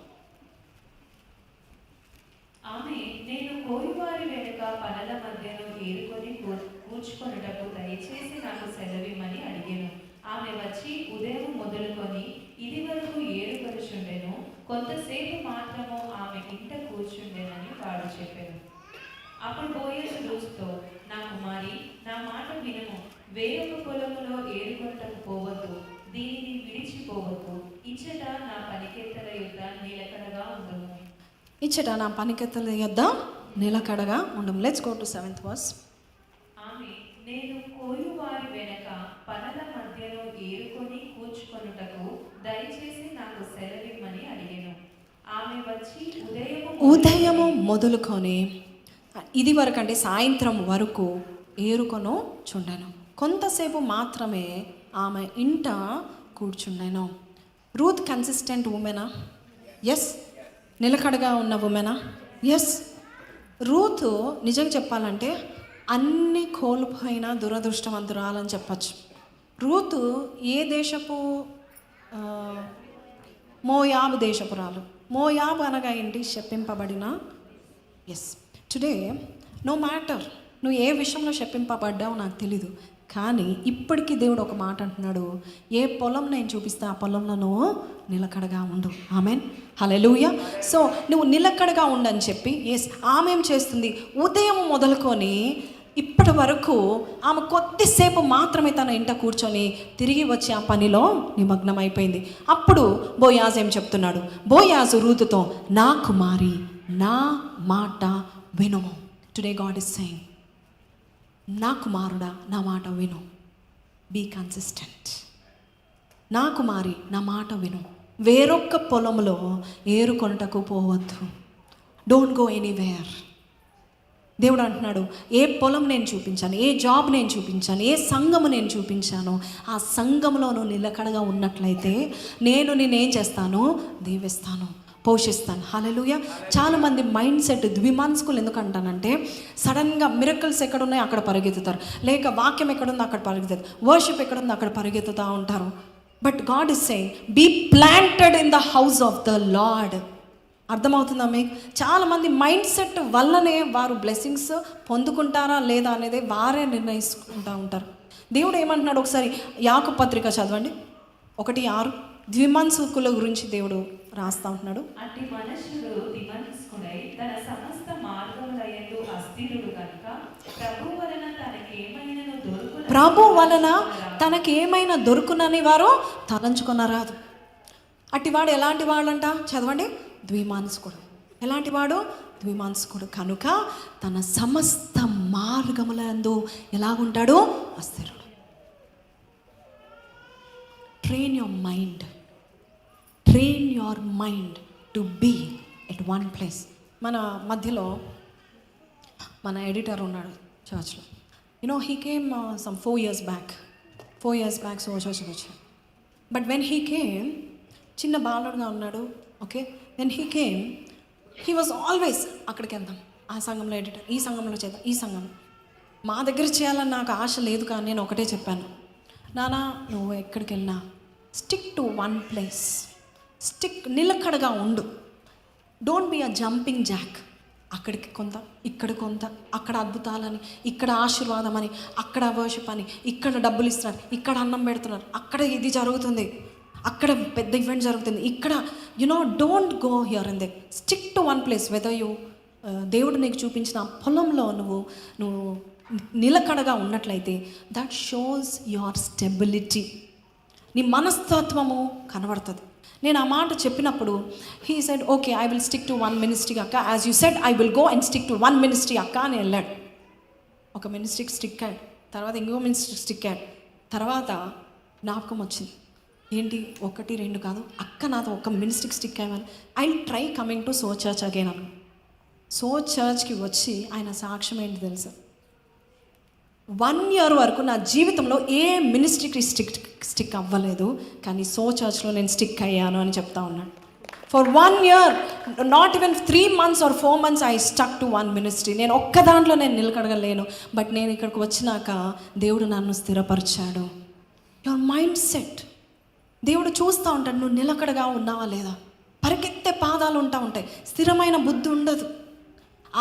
ఆమె, నేను కోయివారి వెనుక పనల మధ్యను ఏరుకొని కూర్చుకొనుటకు దయచేసి నాకు సెలవిమ్మని అడిగాను. ఆమె వచ్చి ఉదయం మొదలుకొని ఇది వరకు ఏరుకొనుచుండెను, కొంతసేపు మాత్రము ఆమె ఇంట కూర్చుండెనని వాడు చెప్పాను. అప్పుడు బోయజు రూతుతో, నా కుమారి, నా మాట వినుము, వేరొక పొలములో ఏరుకొనుటకు పోవద్దు, దీనిని విడిచిపోవద్దు. ఇచ్చట నా పనికెత్తల యొద్ద నిలకడగా ఉండుము. ఇచ్చట నా పనికెత్తల యొద్ద నిలకడగా ఉండుము. Let's go to 7th verse. ఆమె, నేను కోయువారి వెనక పనల మధ్యలో ఏరుకొని కూర్చుకొనుటకు దయచేసి నాకు సెలవిమ్మని అడిగాను. ఆమె వచ్చి ఉదయము మొదలుకొని ఇది వరకు అంటే సాయంత్రం వరకు ఏరుకొను చుండెను, కొంతసేపు మాత్రమే ఆమె ఇంట కూర్చుండెను. రూత్ కన్సిస్టెంట్ ఉమెనా? ఎస్. నిలకడగా ఉన్న ఉమెనా? ఎస్. రూత్ నిజంగా చెప్పాలంటే అన్ని కోల్పోయిన దురదృష్టవంతురాలని చెప్పచ్చు. రూత్ ఏ దేశపు? మోయాబు దేశపురాలు. మోయాబు అనగా ఏంటి? శపింపబడిన. ఎస్. టుడే నో మ్యాటర్ నువ్వు ఏ విషయంలో శపింపబడ్డావో నాకు తెలీదు, కానీ ఇప్పటికీ దేవుడు ఒక మాట అంటున్నాడు, ఏ పొలం నేను చూపిస్తే ఆ పొలంలో నువ్వు నిలకడగా ఉండు. ఆమెన్. హల్లెలూయా. సో నువ్వు నిలకడగా ఉండని చెప్పి ఆమె ఏం చేస్తుంది? ఉదయం మొదలుకొని ఇప్పటి వరకు ఆమె కొద్దిసేపు మాత్రమే తన ఇంట కూర్చొని తిరిగి వచ్చి ఆ పనిలో నిమగ్నం అయిపోయింది. అప్పుడు బోయాజు ఏం చెప్తున్నాడు? బోయాజు రూతుతో, నా కుమారి, నా మాట వినుము. టుడే గాడ్ ఇస్ సెయింగ్, నా కుమారుడా, నా మాట విను. Be consistent. నా కుమారి, నా మాట విను. వేరొక్క పొలంలో ఏరుకొనుటకు పోవద్దు. Don't go anywhere. దేవుడు అంటున్నాడు, ఏ పొలం నేను చూపించాను, ఏ జాబ్ నేను చూపించాను, ఏ సంఘము నేను చూపించాను, ఆ సంఘంలో నువ్వు నిలకడగా ఉన్నట్లయితే నేను నేనేం చేస్తాను? దీవిస్తాను. పోషిస్తాను. హల్లెలూయా. చాలామంది మైండ్ సెట్ ద్విమానస్కులు ఎందుకు అంటానంటే, సడన్గా మిరకల్స్ ఎక్కడున్నాయో అక్కడ పరిగెత్తుతారు, లేక వాక్యం ఎక్కడుందో అక్కడ పరిగెత్తుతారు, వర్షిప్ ఎక్కడుందో అక్కడ పరిగెత్తుతూ ఉంటారు. But God is saying be planted in the house of the Lord. అర్థమవుతుందా మీకు? చాలామంది మైండ్ సెట్ వల్లనే వారు బ్లెస్సింగ్స్ పొందుకుంటారా లేదా అనేది వారే నిర్ణయించుకుంటూ ఉంటారు. దేవుడు ఏమంటున్నాడు ఒకసారి యాకోబు పత్రిక చదవండి 1:6. ద్విమనస్కుల గురించి దేవుడు రాస్తా ఉంటున్నాడు. అట్టి మనుషుడు ద్విమనస్కుడై తన సమస్త మార్గములయందు అస్థిరుడు కనుక ప్రభు వలన తనకేమైనా దొరుకునని వారు తలంచుకొనరాదు. అట్టివాడు ఎలాంటి వాడంట? చదవండి. ద్విమానస్కుడు. ఎలాంటి వాడు? ద్విమానస్కుడు కనుక తన సమస్త మార్గములందు ఎలాగుంటాడు? అస్థిరుడు. Train your mind, train your mind to be at one place. మన మధ్యలో మన ఎడిటర్ ఉన్నాడు చర్చ్లో. He came some 4 years back so చర్చ్కి వచ్చాడు. బట్ వెన్ హీ కేమ్, చిన్న బాలుడుగా ఉన్నాడు. Okay, when he came he was always అక్కడికి వెళ్దాం, ఆ సంఘంలో ఎడిటర్, ఈ సంఘంలో చేద్దాం, ఈ సంఘంలో. మా దగ్గర చేయాలని నాకు ఆశ లేదు, కానీ నేను ఒకటే చెప్పాను, నానా నువ్వు ఎక్కడికి వెళ్ళినా స్టిక్ టు వన్ ప్లేస్, నిలకడగా ఉండు. Don't be a jumping jack. అక్కడికి కొంత, ఇక్కడ కొంత, అక్కడ అద్భుతాలని, ఇక్కడ ఆశీర్వాదం అని, అక్కడ వర్షిప్ అని, ఇక్కడ డబ్బులు ఇస్తున్నారు, ఇక్కడ అన్నం పెడుతున్నారు, అక్కడ ఇది జరుగుతుంది, అక్కడ పెద్ద ఈవెంట్ జరుగుతుంది, ఇక్కడ don't go here and they. Stick to one place. Whether you దేవుడు నీకు చూపించిన పొలంలో నువ్వు నిలకడగా ఉన్నట్లయితే దట్ షోస్ యువర్ స్టెబిలిటీ. నీ మనస్తత్వము కనబడుతుంది. నేను ఆ మాట చెప్పినప్పుడు he said okay I will stick to one ministry అక్క, as you said I will go and stick to one ministry అక్క అని వెళ్ళాడు. ఒక మినిస్ట్రీకి స్టిక్ అయ్యాడు, తర్వాత ఇంకో మినిస్ట్రీకి స్టిక్ అయ్యాడు. తర్వాత జ్ఞాపకం వచ్చింది, ఏంటి 1, 2 కాదు, అక్క నాతో ఒక మినిస్ట్రీకి స్టిక్ అయ్యాను, I try coming to so church again Anu. So చర్చ్కి వచ్చి ఆయన సాక్ష్యం ఏంటి తెలుసా? 1 year వరకు నా జీవితంలో ఏ మినిస్ట్రీకి స్టిక్ అవ్వలేదు, కానీ సో చర్చ్లో నేను స్టిక్ అయ్యాను అని చెప్తా ఉన్నాను. For 1 year, not even 3 months or 4 months I stuck to one ministry. నేను ఒక్క దాంట్లో నేను నిలకడగలేను, బట్ నేను ఇక్కడికి వచ్చినాక దేవుడు నన్ను స్థిరపరిచాడు. యువర్ మైండ్ సెట్ దేవుడు చూస్తూ ఉంటాడు, నువ్వు నిలకడగా ఉన్నావా లేదా. పరిగెత్తే పాదాలు ఉంటాయి, స్థిరమైన బుద్ధి ఉండదు.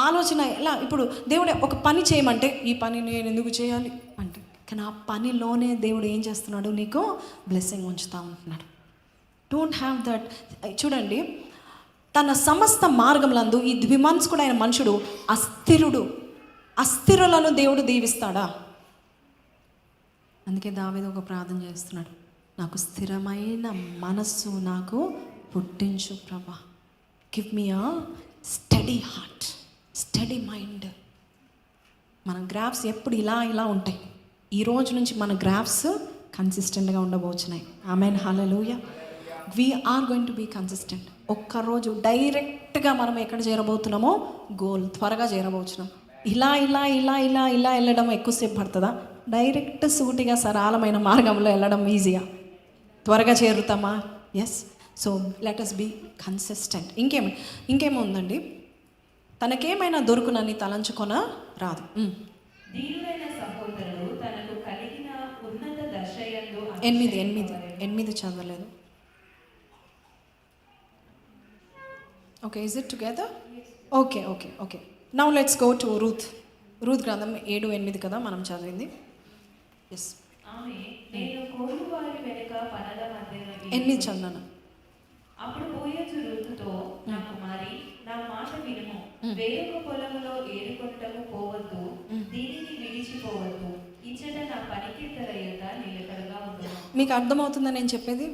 ఆలోచన ఎలా, ఇప్పుడు దేవుడు ఒక పని చేయమంటే ఈ పని నేను ఎందుకు చేయాలి అంటే, కానీ ఆ పనిలోనే దేవుడు ఏం చేస్తున్నాడు? నీకు బ్లెస్సింగ్ ఉంచుతూ ఉంటున్నాడు. Don't have that. చూడండి, తన సమస్త మార్గములందు ఈ ద్విమనస్కుడైన మనుషుడు అస్థిరుడు. అస్థిరులను దేవుడు దీవిస్తాడా? అందుకే దావీదు ఒక ప్రార్థన చేస్తున్నాడు, నాకు స్థిరమైన మనస్సు నాకు పుట్టించు ప్రభా. గివ్ మీ అ స్టడీ హార్ట్, స్టడీ మైండ్. మన గ్రాఫ్స్ ఎప్పుడు ఇలా ఉంటాయి. ఈ రోజు నుంచి మన గ్రాఫ్స్ కన్సిస్టెంట్గా ఉండబోతున్నాయి. Amen, hallelujah. We are going to be consistent. ఒక్కరోజు డైరెక్ట్గా మనం ఎక్కడ చేరబోతున్నామో గోల్ త్వరగా చేరబోతున్నాం. ఇలా వెళ్ళడం ఎక్కువసేపు పడుతుందా? డైరెక్ట్ సూటిగా సరళమైన మార్గంలో వెళ్ళడం ఈజీగా, త్వరగా చేరుతామా? Yes. So let us be consistent. ఇంకేమో ఉందండి, తనకేమైనా దొరుకునని తలంచుకొన రాదు. దీనులైన సహోదరుడు తనకు కలిగిన ఉన్నత దశయందు 8 చదవలేదు. Okay, is it together? Okay. Now let's go to Ruth గ్రంథం 7-8 కదా మనం చదివింది. ఎస్. ఆమె నేను కోలువారి వెనుక పనల మధ్యన 8 చదవను. అప్పుడు బోయజు రూతుతో, నా కుమారి, నా మాట వినుము, వేరొక పొలములో ఏరుకొనుటకు పోవద్దు, దీనిని విడిచిపోవద్దు, ఇచ్చట నా పనికిత్తల యొద్ద నిలకడగా ఉండు. మీకు అర్థమవుతుందా నేను చెప్పేది?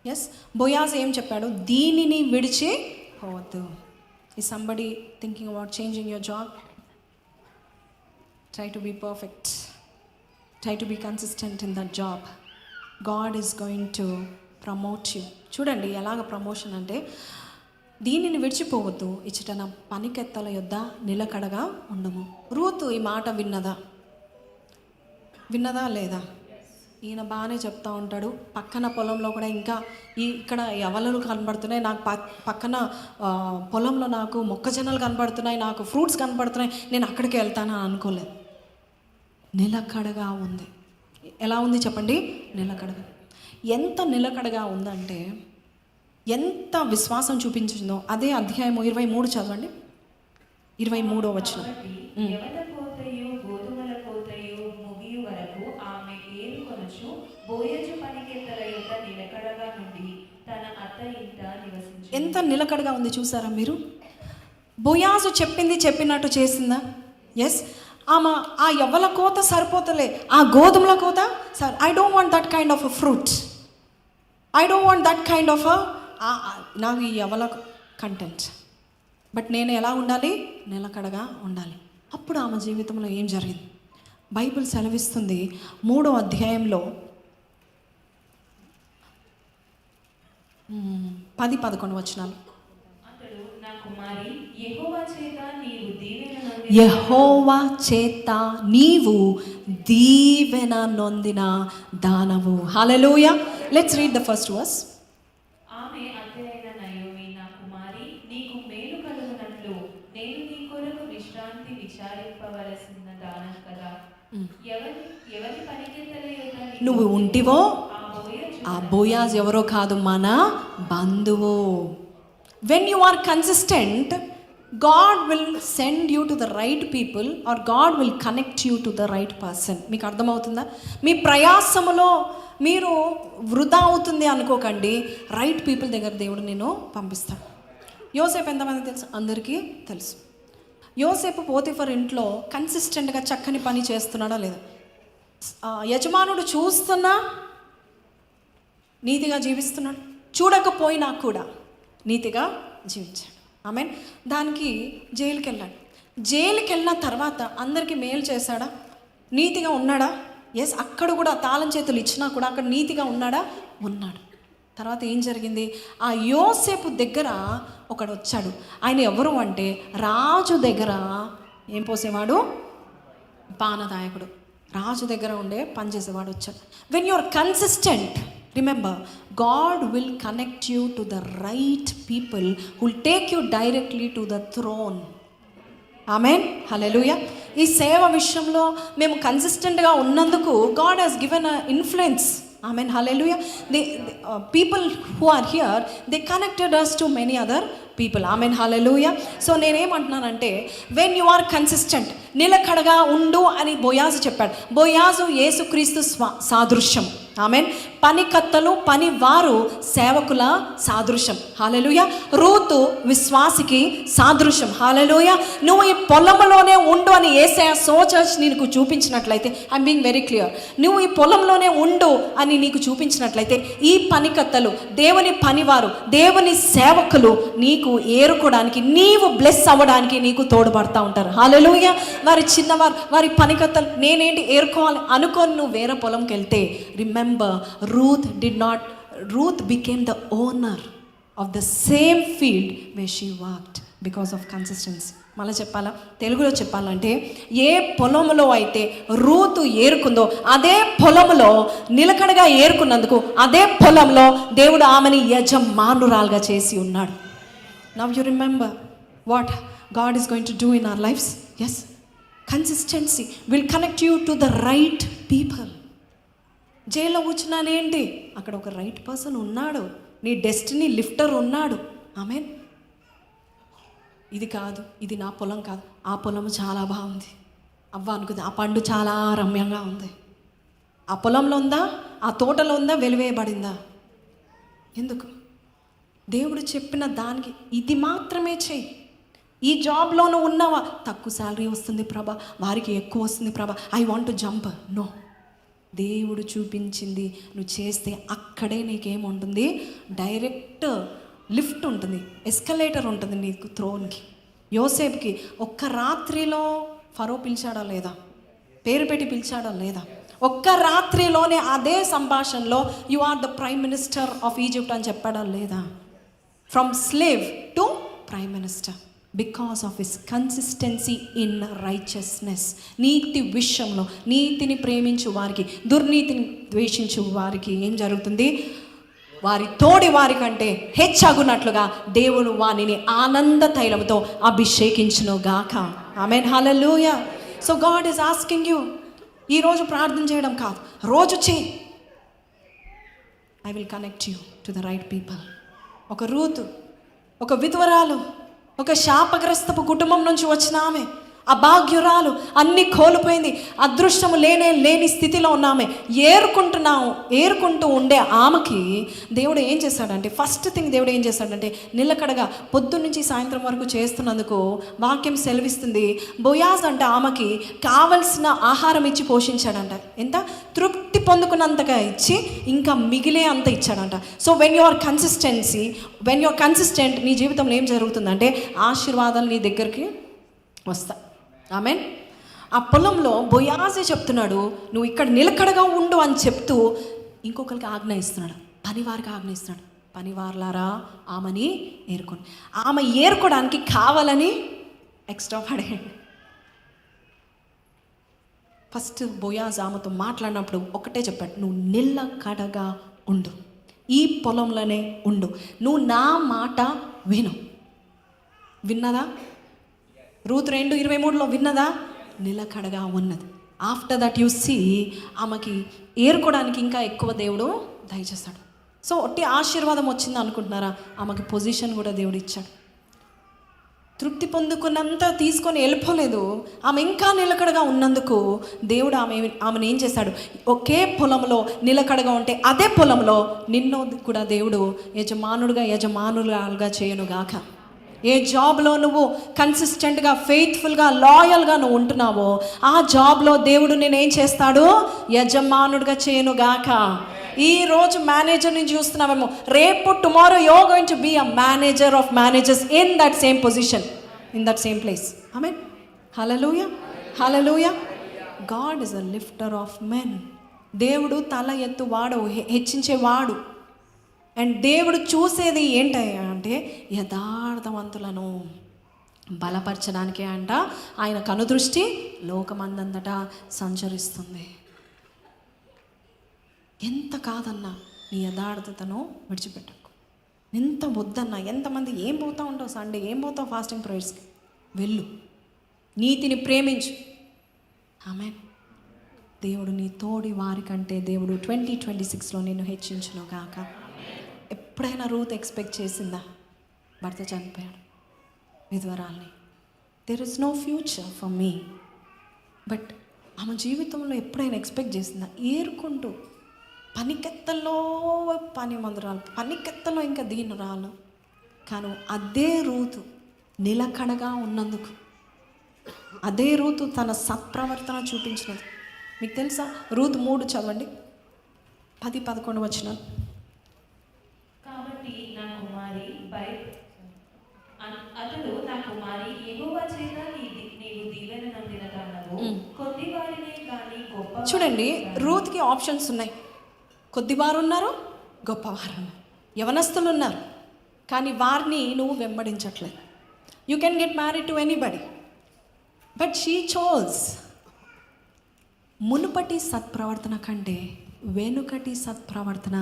ఎస్. బోయాజ్ ఏం చెప్పాడు? దీనిని విడిచి పోవద్దు. Is somebody thinking about changing your job? Try to be perfect, try to be consistent in that job. God is going to promote you. చూడండి ఎలాగ ప్రమోషన్ అంటే, దీనిని విడిచిపోవద్దు, ఇచ్చట నా పనికెత్తల యొద్ద నిలకడగా ఉండము. రూతు ఈ మాట విన్నదా లేదా? ఈయన బాగానే చెప్తా ఉంటాడు, పక్కన పొలంలో కూడా ఇంకా ఇక్కడ యవలలు కనబడుతున్నాయి, నాకు పక్కన పొలంలో నాకు మొక్కజొన్నలు కనబడుతున్నాయి, నాకు ఫ్రూట్స్ కనబడుతున్నాయి, నేను అక్కడికి వెళ్తానని అనుకోలేదు. నిలకడగా ఉంది. ఎలా ఉంది చెప్పండి? నిలకడగా. ఎంత నిలకడగా ఉందంటే, ఎంత విశ్వాసం చూపించిందో. అదే అధ్యాయము 23 చదవండి, 23వ వచనం. యవల కోతయు గోధుమల కోతయు ముగియు వరకు ఆమె ఏరుకొనుచు బోయజు పనికెత్తల యొక్క నిలకడగా నుండి తన అత్త ఇంట నివసించు. ఎంత నిలకడగా ఉంది చూసారా మీరు? బోయాజు చెప్పింది చెప్పినట్టు చేసిందా? ఎస్. ఆమె ఆ యవ్వల కోత సరిపోతలే, ఆ గోధుమల కోత sir, I don't want that kind of a fruit, I don't want that kind of నాకు ఈ యవ్వల కంటెంట్, బట్ నేను ఎలా ఉండాలి? నిలకడగా ఉండాలి. అప్పుడు ఆమె జీవితంలో ఏం జరిగింది? బైబిల్ సెలవిస్తుంది 3వ అధ్యాయంలో 10-11 వచనాలు. అతడు, నా కుమారి, యెహోవా చేత నీవు దీవెన నొందిన దానవు. Hallelujah. Let's read the first verse. ఆమె అత్తయైన నయోమి, నా కుమారి, నీకు మేలు కలుగునట్లు నేను నీ కొరకు విశ్రాంతి విచారింపవలసిన దానం కదా. ఎవరి పనికెత్తల యొక్క నువ్వు ఉంటివో ఆ బోయాజ్ ఎవరో కాదు, మన బంధువు. When you are consistent, God will send you to the right people or God will connect you to the right person. మీకు అర్థమవుతుందా? మీ ప్రయాసములో మీరు వృధా అవుతుంది అనుకోకండి. రైట్ పీపుల్ దగ్గర దేవుడు నేను పంపిస్తాను. యోసేపు ఎంతమంది తెలుసు? అందరికీ తెలుసు. యోసేపు పోతిఫర్ ఇంట్లో కన్సిస్టెంట్గా చక్కని పని చేస్తున్నాడా లేదా? యజమానుడు చూస్తున్నా నీతిగా జీవిస్తున్నాడు, చూడకపోయినా కూడా నీతిగా జీవించాడు. ఆమెన్. దానికి జైలుకి వెళ్ళాడు. జైలుకి వెళ్ళిన తర్వాత అందరికీ మేలు చేశాడా? నీతిగా ఉన్నాడా? ఎస్. అక్కడ కూడా తాళం చేతులు ఇచ్చినా కూడా అక్కడ నీతిగా ఉన్నాడా? ఉన్నాడు. తర్వాత ఏం జరిగింది? ఆ యోసేపు దగ్గర ఒకడు వచ్చాడు. ఆయన ఎవరు అంటే రాజు దగ్గర ఏం పోసేవాడు? పానదాయకుడు. రాజు దగ్గర ఉండే పనిచేసేవాడు వచ్చాడు. When you are consistent, remember, God will connect you to the right people who will take you directly to the throne. Amen. Hallelujah. ఈ సేవ విషయంలో మేము కన్సిస్టెంట్గా ఉన్నందుకు God has given an influence. Amen. Hallelujah. The people who are here, they connected us to many other people. Amen. Hallelujah. So నేనేమంటున్నానంటే, when you are consistent, నిలకడగా ఉండు అని బోయాజు చెప్పాడు. బోయాజు యేసుక్రీస్తు సాదృశ్యం. ఆమెన్. పనికత్తలు, పనివారు సేవకుల సాదృశ్యం. హల్లెలూయా. రూతు విశ్వాసికి సాదృశ్యం. హల్లెలూయా. నువ్వు ఈ పొలంలోనే ఉండు అని యేసయ్య సోచర్స్ నీకు చూపించినట్లయితే, ఐఎమ్ బీయింగ్ వెరీ క్లియర్, నువ్వు ఈ పొలంలోనే ఉండు అని నీకు చూపించినట్లయితే, ఈ పనికత్తలు, దేవుని పనివారు, దేవుని సేవకులు నీకు ఏరుకోవడానికి, నీవు బ్లెస్ అవ్వడానికి నీకు తోడ్పడతా ఉంటారు. హల్లెలూయా. వారి చిన్నవారు, వారి పనికత్తలు, నేనేంటి ఏరుకోవాలి అనుకొని నువ్వు వేరే పొలంకి వెళ్తే, remember, Ruth became the owner of the same field where she worked because of consistency. మళ్ళీ చెప్పాలా? తెలుగులో చెప్పాలంటే, ఏ పొలంలో అయితే రూతు ఏరుకుందో అదే పొలంలో నిలకడగా ఏరుకున్నందుకు అదే పొలంలో దేవుడు ఆమెని యజమానురాలుగా చేసి ఉన్నాడు. Now you remember what God is going to do in our lives. Yes, consistency will connect you to the right people. జైల్లో కూర్చున్నానేంటి? అక్కడ ఒక రైట్ పర్సన్ ఉన్నాడు, నీ డెస్టినీ లిఫ్టర్ ఉన్నాడు. ఆమెన్. ఇది కాదు, ఇది నా పొలం కాదు, ఆ పొలం చాలా బాగుంది, అవ్వ అనుకుంది, ఆ పండు చాలా రమ్యంగా ఉంది. ఆ పొలంలో ఉందా, ఆ తోటలో ఉందా, వెలివేయబడిందా? ఎందుకు? దేవుడు చెప్పిన దానికి ఇది మాత్రమే చెయ్యి. ఈ జాబ్లోనూ ఉన్నావా, తక్కువ శాలరీ వస్తుంది ప్రభా, వారికి ఎక్కువ వస్తుంది ప్రభా, I want to jump. No, దేవుడు చూపించింది నువ్వు చేస్తే అక్కడే నీకేముంటుంది? డైరెక్ట్ లిఫ్ట్ ఉంటుంది, ఎస్కలేటర్ ఉంటుంది నీకు త్రోన్కి. యోసేపుకి ఒక్క రాత్రిలో ఫరో పిలిచాడా లేదా? పేరు పెట్టి పిలిచాడా లేదా? ఒక్క రాత్రిలోనే అదే సంభాషణలో you are the prime minister of Egypt అని చెప్పాడా లేదా? From slave to prime minister. Because of his consistency in righteousness. నీతి విషయంలో నీతిని ప్రేమించు వారికి, దుర్నీతిని ద్వేషించు వారికి ఏం జరుగుతుంది? వారి తోడి వారి కంటే హెచ్చగునట్లుగా దేవుడు వానిని ఆనంద తైలముతో అభిషేకించును గాక. Amen, hallelujah. So God is asking you, ఈరోజు ప్రార్థన చేయడం కాదు, రోజు చేయి. I will connect you to the right people. ఒక రూతు, ఒక విధవరాలు, ఒక శాపగ్రస్తపు కుటుంబం నుంచి వచ్చిన ఆమె, అభాగ్యురాలు, అన్నీ కోల్పోయింది, అదృష్టము లేని స్థితిలో ఉన్న ఆమె ఏరుకుంటూ ఉండే ఆమెకి దేవుడు ఏం చేశాడంటే, ఫస్ట్ థింగ్ దేవుడు ఏం చేశాడంటే, నిలకడగా పొద్దున్న నుంచి సాయంత్రం వరకు చేస్తున్నందుకు వాక్యం సెలవిస్తుంది, బోయాజ్ అంటే ఆమెకి కావలసిన ఆహారం ఇచ్చి పోషించాడంట. ఎంత? తృప్తి పొందుకున్నంతగా ఇచ్చి ఇంకా మిగిలే అంత ఇచ్చాడంట. So when you are consistent, నీ జీవితంలో ఏం జరుగుతుందంటే ఆశీర్వాదాలు నీ దగ్గరికి వస్తాయి. ఆమేన్. ఆ పొలంలో బోయాజే చెప్తున్నాడు, నువ్వు ఇక్కడ నిలకడగా ఉండు అని చెప్తూ ఇంకొకరికి ఆజ్ఞ ఇస్తున్నాడు, పనివారికి ఆజ్ఞ ఇస్తున్నాడు, పనివార్లారా ఆమెని ఏరుకోండి. ఆమె ఏరుకోవడానికి కావాలని ఎక్స్ట్రా పడేయండి. ఫస్ట్ బోయాజ్ ఆమెతో మాట్లాడినప్పుడు ఒకటే చెప్పాడు, నువ్వు నిలకడగా ఉండు, ఈ పొలంలోనే ఉండు, నువ్వు నా మాట విను. విన్నదా? రూతు 2:23లో విన్నదా? నిలకడగా ఉన్నది. ఆఫ్టర్ దట్ యు సీ, ఆమెకి ఏరుకోవడానికి ఇంకా ఎక్కువ దేవుడు దయచేస్తాడు. సో ఒట్టి ఆశీర్వాదం వచ్చింది అనుకుంటున్నారా? ఆమెకి పొజిషన్ కూడా దేవుడు ఇచ్చాడు. తృప్తి పొందుకున్నంత తీసుకొని వెళ్ళిపోలేదు, ఆమె ఇంకా నిలకడగా ఉన్నందుకు దేవుడు ఆమెను ఏం చేశాడు? ఒకే పొలంలో నిలకడగా ఉంటే అదే పొలంలో నిన్ను కూడా దేవుడు యజమానులుగా చేయనుగాక. ఏ జాబ్లో నువ్వు కన్సిస్టెంట్గా, ఫెయిత్ఫుల్గా, లాయల్గా నువ్వు ఉంటున్నావో ఆ జాబ్లో దేవుడు నేనేం చేస్తాడు? యజమానుడిగా చేయనుగాక. ఈరోజు మేనేజర్ని చూస్తున్నామేమో, రేపు tomorrow you are going to be a manager of managers in that same position, in that same place. Amen, hallelujah, hallelujah. God is a lifter of men. దేవుడు తల ఎత్తువాడు, హెచ్చించేవాడు. అండ్ దేవుడు చూసేది ఏంటయ్యా అంటే యథార్థవంతులను బలపరచడానికే అంట ఆయన కనుదృష్టి లోకమందంతటా సంచరిస్తుంది. ఎంత కాదన్నా నీ యథార్థతను విడిచిపెట్టకు. ఎంత వద్దన్నా, ఎంతమంది ఏం పోతూ ఉంటావు, సండే ఏం పోతావు ఫాస్టింగ్ ప్రేయర్స్కి, వెళ్ళు, నీతిని ప్రేమించు. ఆమేన్. దేవుడు నీ తోడి వారికంటే దేవుడు 2026లో నిన్ను హెచ్చించును గాక. ఎప్పుడైనా రూత్ ఎక్స్పెక్ట్ చేసిందా? భర్త చనిపోయాడు, విధవరాల్ని, there is no future for me. But ఆమె జీవితంలో ఎప్పుడైనా ఎక్స్పెక్ట్ చేసిందా? ఏరుకుంటూ పనికెత్తలో పనిమందురాలు, పనికెత్తలో ఇంకా దీనురాలు. కానీ అదే రూతు నిలకడగా ఉన్నందుకు, అదే రూతు తన సత్ప్రవర్తన చూపించినది. మీకు తెలుసా? రూతు 3 చదవండి, 10-11 వచనాలు. కాబట్టి నా కుమారి అతడు నా కుమారి యెహోవా చేత నీవు దీవెన నొందిన దానవు, కొద్దివారినే కానీ గొప్ప. చూడండి, రూత్కి ఆప్షన్స్ ఉన్నాయి. కొద్దివారు ఉన్నారు, గొప్పవారు ఉన్నారు, యవనస్తులు ఉన్నారు, కానీ వారిని నువ్వు వెంబడించట్లేదు. You can get married to anybody, but she chose మునుపటి సత్ప్రవర్తన కంటే వెనుకటి సత్ప్రవర్తన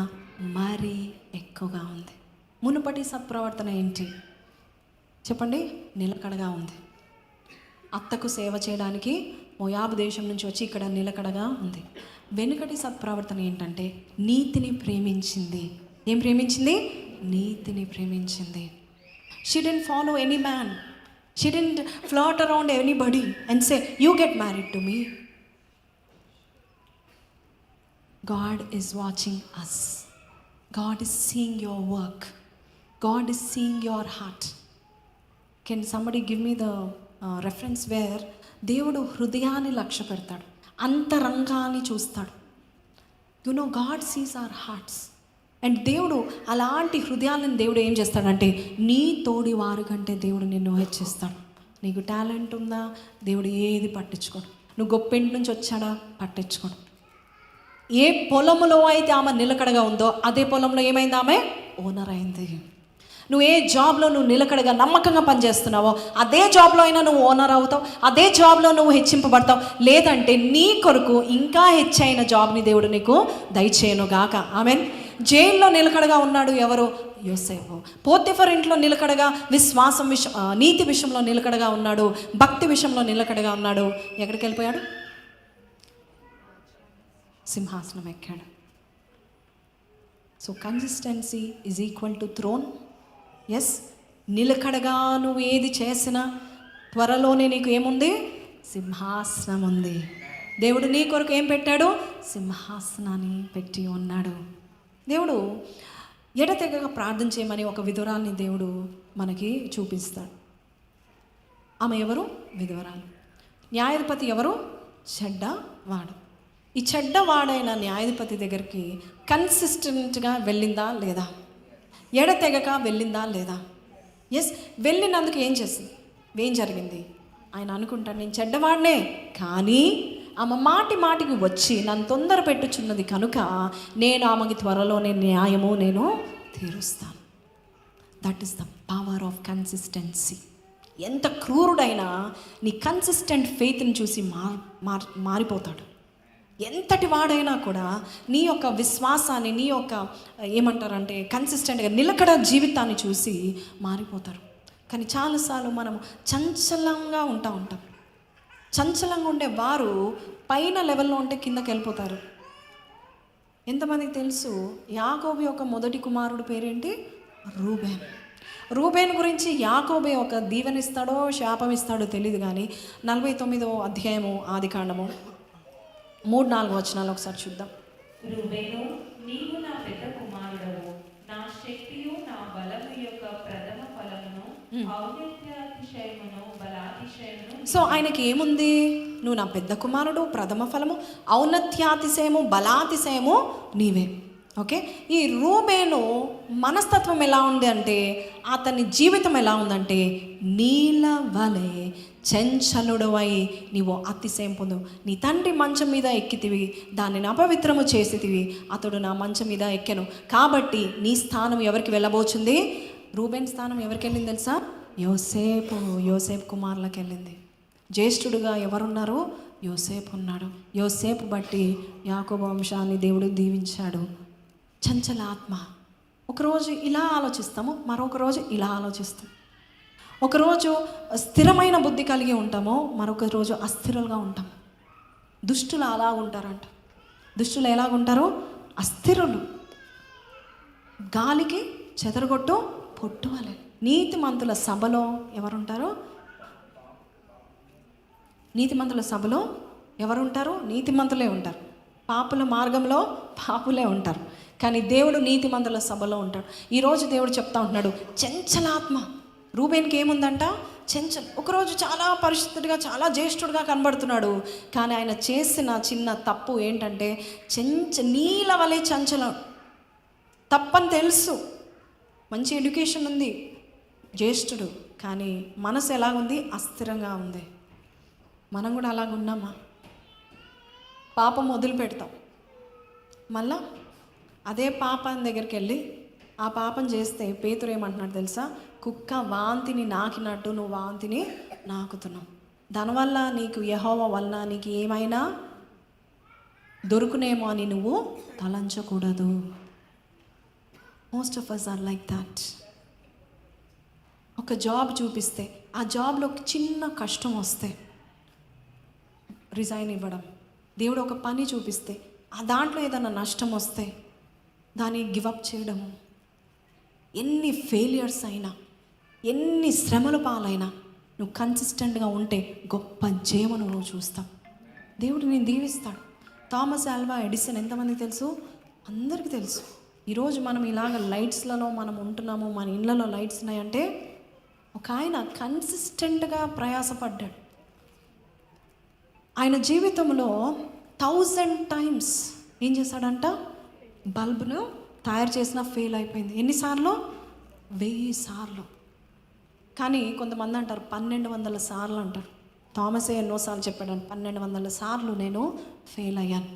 మరీ ఎక్కువగా ఉంది. మునుపటి సత్ప్రవర్తన ఏంటి చెప్పండి? నిలకడగా ఉంది. అత్తకు సేవ చేయడానికి మోయాబు దేశం నుంచి వచ్చి ఇక్కడ నిలకడగా ఉంది. వెనుకటి సత్ప్రవర్తన ఏంటంటే నీతిని ప్రేమించింది. ఏం ప్రేమించింది? నీతిని ప్రేమించింది. She didn't follow any man, she didn't flirt around anybody and say you get married to me. God is watching us. God is seeing your work. God is seeing your heart. Can somebody give me the reference where దేవుడు హృదయాన్ని లక్ష్య పెడతాడు, అంతరంగాన్ని చూస్తాడు. You know God sees our hearts. And దేవుడు అలాంటి హృదయాలను దేవుడు ఏం చేస్తాడంటే నీ తోడి వారి కంటే దేవుడు నిన్ను హెచ్చిస్తాడు. నీకు టాలెంట్ ఉందా? దేవుడు ఏది పట్టించుకోడు. నువ్వు గొప్ప ఇంటి నుంచి వచ్చాడా? పట్టించుకోడు. ఏ పొలంలో అయితే ఆమె నిలకడగా ఉందో అదే పొలంలో ఏమైంది? ఆమె ఓనర్ అయింది. నువ్వు ఏ జాబ్లో నువ్వు నిలకడగా నమ్మకంగా పనిచేస్తున్నావో అదే జాబ్లో అయినా నువ్వు ఓనర్ అవుతావు, అదే జాబ్లో నువ్వు హెచ్చింపబడతావు. లేదంటే నీ కొరకు ఇంకా హెచ్చైన జాబ్ని దేవుడు నీకు దయచేయను గాక. ఆమెన్. జైల్లో నిలకడగా ఉన్నాడు ఎవరు? యోసేపు. పోతిఫర్ ఇంట్లో నిలకడగా విశ్వాసం నీతి విషయంలో నిలకడగా ఉన్నాడు, భక్తి విషయంలో నిలకడగా ఉన్నాడు. ఎక్కడికి వెళ్ళిపోయాడు? సింహాసనం ఎక్కాడు. So consistency is equal to throne. Yes, నిలకడగా నువ్వు ఏది చేసినా త్వరలోనే నీకు ఏముంది? సింహాసనం ఉంది. దేవుడు నీ కొరకు ఏం పెట్టాడు? సింహాసనాన్ని పెట్టి ఉన్నాడు. దేవుడు ఎడతెగక ప్రార్థన చేయమని ఒక విధురాల్ని దేవుడు మనకి చూపిస్తాడు. ఆమె ఎవరు? విధవరాలు. న్యాయాధిపతి ఎవరు? చెడ్డవాడు. ఈ చెడ్డవాడైన న్యాయాధిపతి దగ్గరికి కన్సిస్టెంట్గా వెళ్ళిందా లేదా? ఎడతెగక వెళ్ళిందా లేదా? ఎస్, వెళ్ళినందుకు ఏం చేసింది? ఏం జరిగింది? ఆయన అనుకుంటాడు నేను చెడ్డవాడినే, కానీ ఆమె మాటి మాటికి వచ్చి నన్ను తొందర పెట్టుచున్నది కనుక నేను ఆమెకి త్వరలోనే న్యాయము నేను తీరుస్తాను. That is the power of consistency. ఎంత క్రూరుడైనా నీ కన్సిస్టెంట్ ఫెయిత్ని చూసి మారిపోతాడు. ఎంతటి వాడైనా కూడా నీ యొక్క విశ్వాసాన్ని, నీ యొక్క ఏమంటారంటే కన్సిస్టెంట్గా నిలకడ జీవితాన్ని చూసి మారిపోతారు. కానీ చాలాసార్లు మనం చంచలంగా ఉంటాం. చంచలంగా ఉండే వారు పైన లెవెల్లో ఉంటే కిందకి వెళ్ళిపోతారు. ఎంతమందికి తెలుసు యాకోబు యొక్క మొదటి కుమారుడు పేరేంటి? రూబేన్. రూబేన్ గురించి యాకోబే ఒక దీవెనిస్తాడో శాపం ఇస్తాడో తెలియదు, కానీ 49వ అధ్యాయము ఆదికాండము 3-4 వచనాలు ఒకసారి చూద్దాం. రూబేను, నీవు నా పెద్ద కుమారుడవు, నా శక్తియు నా బలము యొక్క ప్రథమ ఫలమును, ఔన్నత్యాతిశయమును బలాతిశయమును. సో ఆయనకి ఏముంది? నువ్వు నా పెద్ద కుమారుడు, ప్రథమ ఫలము, ఔన్నత్యాతిశయము, బలాతిశయము నీవే. ఓకే, ఈ రూబేను మనస్తత్వం ఎలా ఉంది అంటే, అతని జీవితం ఎలా ఉందంటే, నీల వలె చంచలుడవై నీవు అతిశయం పొందు. నీ తండ్రి మంచం మీద ఎక్కితివి, దానిని అపవిత్రము చేసితివి, అతడు నా మంచం మీద ఎక్కెను, కాబట్టి నీ స్థానం ఎవరికి వెళ్ళబోచుంది? రూబేన్ స్థానం ఎవరికి వెళ్ళింది తెలుసా? యోసేపు కుమారులకు వెళ్ళింది. జ్యేష్ఠుడుగా ఎవరున్నారు? యోసేపు ఉన్నాడు. యోసేపు బట్టి యాకోబు వంశాన్ని దేవుడు దీవించాడు. చంచల ఆత్మ. ఒకరోజు ఇలా ఆలోచిస్తాము, మరొక రోజు ఇలా ఆలోచిస్తాం. ఒకరోజు స్థిరమైన బుద్ధి కలిగి ఉంటాము, మరొక రోజు అస్థిరులుగా ఉంటాము. దుష్టులు అలా ఉంటారంట. దుష్టులు ఎలాగుంటారు? అస్థిరులు, గాలికి చెదరగొట్టు పొట్టు వలె. నీతిమంతుల సభలో ఎవరుంటారు? నీతిమంతుల సభలో ఎవరుంటారు? నీతిమంతులే ఉంటారు. పాపుల మార్గంలో పాపులే ఉంటారు. కానీ దేవుడు నీతిమంతుల సభలో ఉంటాడు. ఈరోజు దేవుడు చెప్తా ఉంటున్నాడు, చంచలాత్మ. రూబేన్కి ఏముందంట? చంచల్. ఒకరోజు చాలా పరిశుద్ధుడిగా, చాలా జ్యేష్ఠుడిగా కనబడుతున్నాడు, కానీ ఆయన చేసిన చిన్న తప్పు ఏంటంటే నీల వలె చంచలం. తప్పని తెలుసు, మంచి ఎడ్యుకేషన్ ఉంది, జ్యేష్ఠుడు, కానీ మనసు ఎలాగుంది? అస్థిరంగా ఉంది. మనం కూడా అలాగున్నామా? పాపం వదిలి పెడతాం, మళ్ళా అదే పాపం దగ్గరికి వెళ్ళి ఆ పాపం చేస్తే పేతురు ఏమంటున్నాడు తెలుసా? కుక్క వాంతిని నాకినట్టు నువ్వు వాంతిని నాకుతున్నావు. దానివల్ల నీకు యెహోవా వలన నీకు ఏమైనా దొరుకునేమో అని నువ్వు తలంచకూడదు. Most of us are like that. ఒక జాబ్ చూపిస్తే ఆ జాబ్లో ఒక చిన్న కష్టం వస్తే రిజైన్ ఇవ్వడం. దేవుడు ఒక పని చూపిస్తే ఆ దాంట్లో ఏదైనా నష్టం వస్తే దాన్ని గివప్ చేయడము. ఎన్ని ఫెయిలియర్స్ అయినా, ఎన్ని శ్రమల పాలైనా నువ్వు కన్సిస్టెంట్గా ఉంటే గొప్ప జయమును నువ్వు చూస్తావు. దేవుడు నేను దీవిస్తాడు. థామస్ ఆల్వా ఎడిసన్ ఎంతమందికి తెలుసు? అందరికీ తెలుసు. ఈరోజు మనం ఇలాగ లైట్స్లలో మనం ఉంటున్నాము, మన ఇళ్ళలో లైట్స్ ఉన్నాయంటే ఒక ఆయన కన్సిస్టెంట్గా ప్రయాసపడ్డాడు. ఆయన జీవితంలో 1000 times ఏం చేశాడంట? బల్బును తయారు చేసిన ఫెయిల్ అయిపోయింది. ఎన్నిసార్లు? 1000 సార్లు. కానీ కొంతమంది అంటారు 1200 సార్లు అంటారు. థామసే ఎన్నోసార్లు చెప్పాడు, 1200 సార్లు నేను ఫెయిల్ అయ్యాను.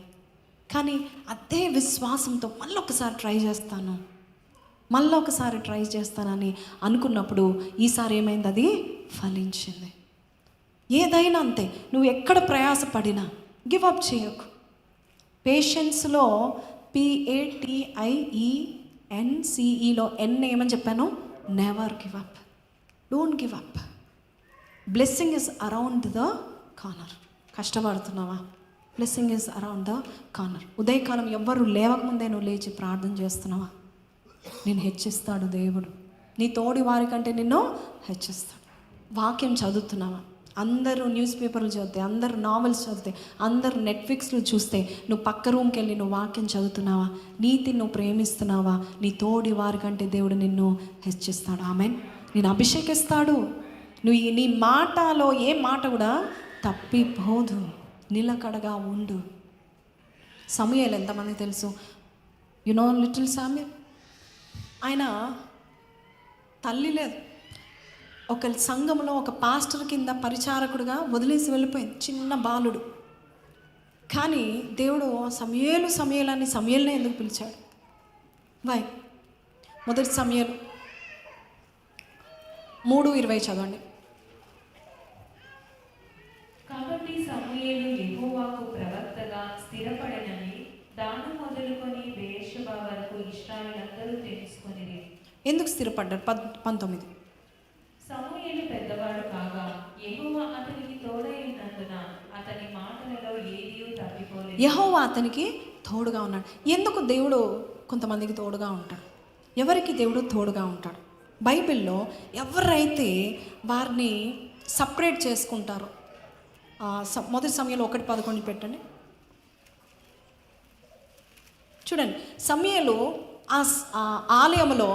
కానీ అదే విశ్వాసంతో మళ్ళీ ఒకసారి ట్రై చేస్తాను, మళ్ళీ ఒకసారి ట్రై చేస్తానని అనుకున్నప్పుడు ఈసారి ఏమైంది, అది ఫలించింది. ఏదైనా అంతే, నువ్వు ఎక్కడ ప్రయాసపడినా గివ్ అప్ చేయకు. పేషెన్స్లో PATIENCEలో N ఏమని చెప్పాను, never give up, don't give up. Blessing is around the corner. కష్టపడుతున్నావా, blessing is around the corner. ఉదయకాలం ఎవ్వరు లేవకముందే నువ్వు లేచి ప్రార్థన చేస్తున్నావా, నేను హెచ్చిస్తాడు దేవుడు. నీ తోడి వారి కంటే నిన్ను హెచ్చిస్తాడు. వాక్యం చదువుతున్నావా, అందరూ న్యూస్ పేపర్లు చదివితే, అందరూ నావెల్స్ చదివితే, అందరూ నెట్ఫ్లిక్స్లో చూస్తే, నువ్వు పక్క రూమ్కి వెళ్ళి నువ్వు వాక్యం చదువుతున్నావా, నీతిని నువ్వు ప్రేమిస్తున్నావా, నీ తోడి వారి కంటే దేవుడు నిన్ను హెచ్చిస్తాడు. ఆమెన్. నేను అభిషేకిస్తాడు. నువ్వు నీ మాటలో ఏ మాట కూడా తప్పిపోదు, నిలకడగా ఉండు. సమూయేలు ఎంతమంది తెలుసు? Little Samuel. ఆయన తల్లి లేదు, ఒక సంఘంలో ఒక పాస్టర్ కింద పరిచారకుడుగా వదిలేసి వెళ్ళిపోయింది, చిన్న బాలుడు. కానీ దేవుడు సమూయేలు సమూయేలునే ఎందుకు పిలిచాడు? వై? మొదటి సమూయేలు 3:20 చదవండి. కాబట్టి సమూయేలు యెహోవాకు ప్రవక్తగా స్థిరపడనని దాను మొదలుకొని బెయేర్షెబా వరకు ఇశ్రాయేలందరూ తెలుసుకొనిరి. ఎందుకు స్థిరపడ్డాడు? 19. సమూయేలు పెద్దవాడు కాగా యెహోవా అతనికి తోడై ఉన్నందున అతని మాటలలో ఏదీ తప్పిపోలేదు. యెహోవా అతనికి తోడుగా ఉన్నాడు. ఎందుకు దేవుడు కొంతమందికి తోడుగా ఉంటాడు? ఎవరికి దేవుడు తోడుగా ఉంటాడు? బైబిల్లో ఎవరైతే వారిని సపరేట్ చేసుకుంటారో, మొదటి సమయంలో 1:11 పెట్టండి. చూడండి, సమూయేలు ఆ ఆలయంలో,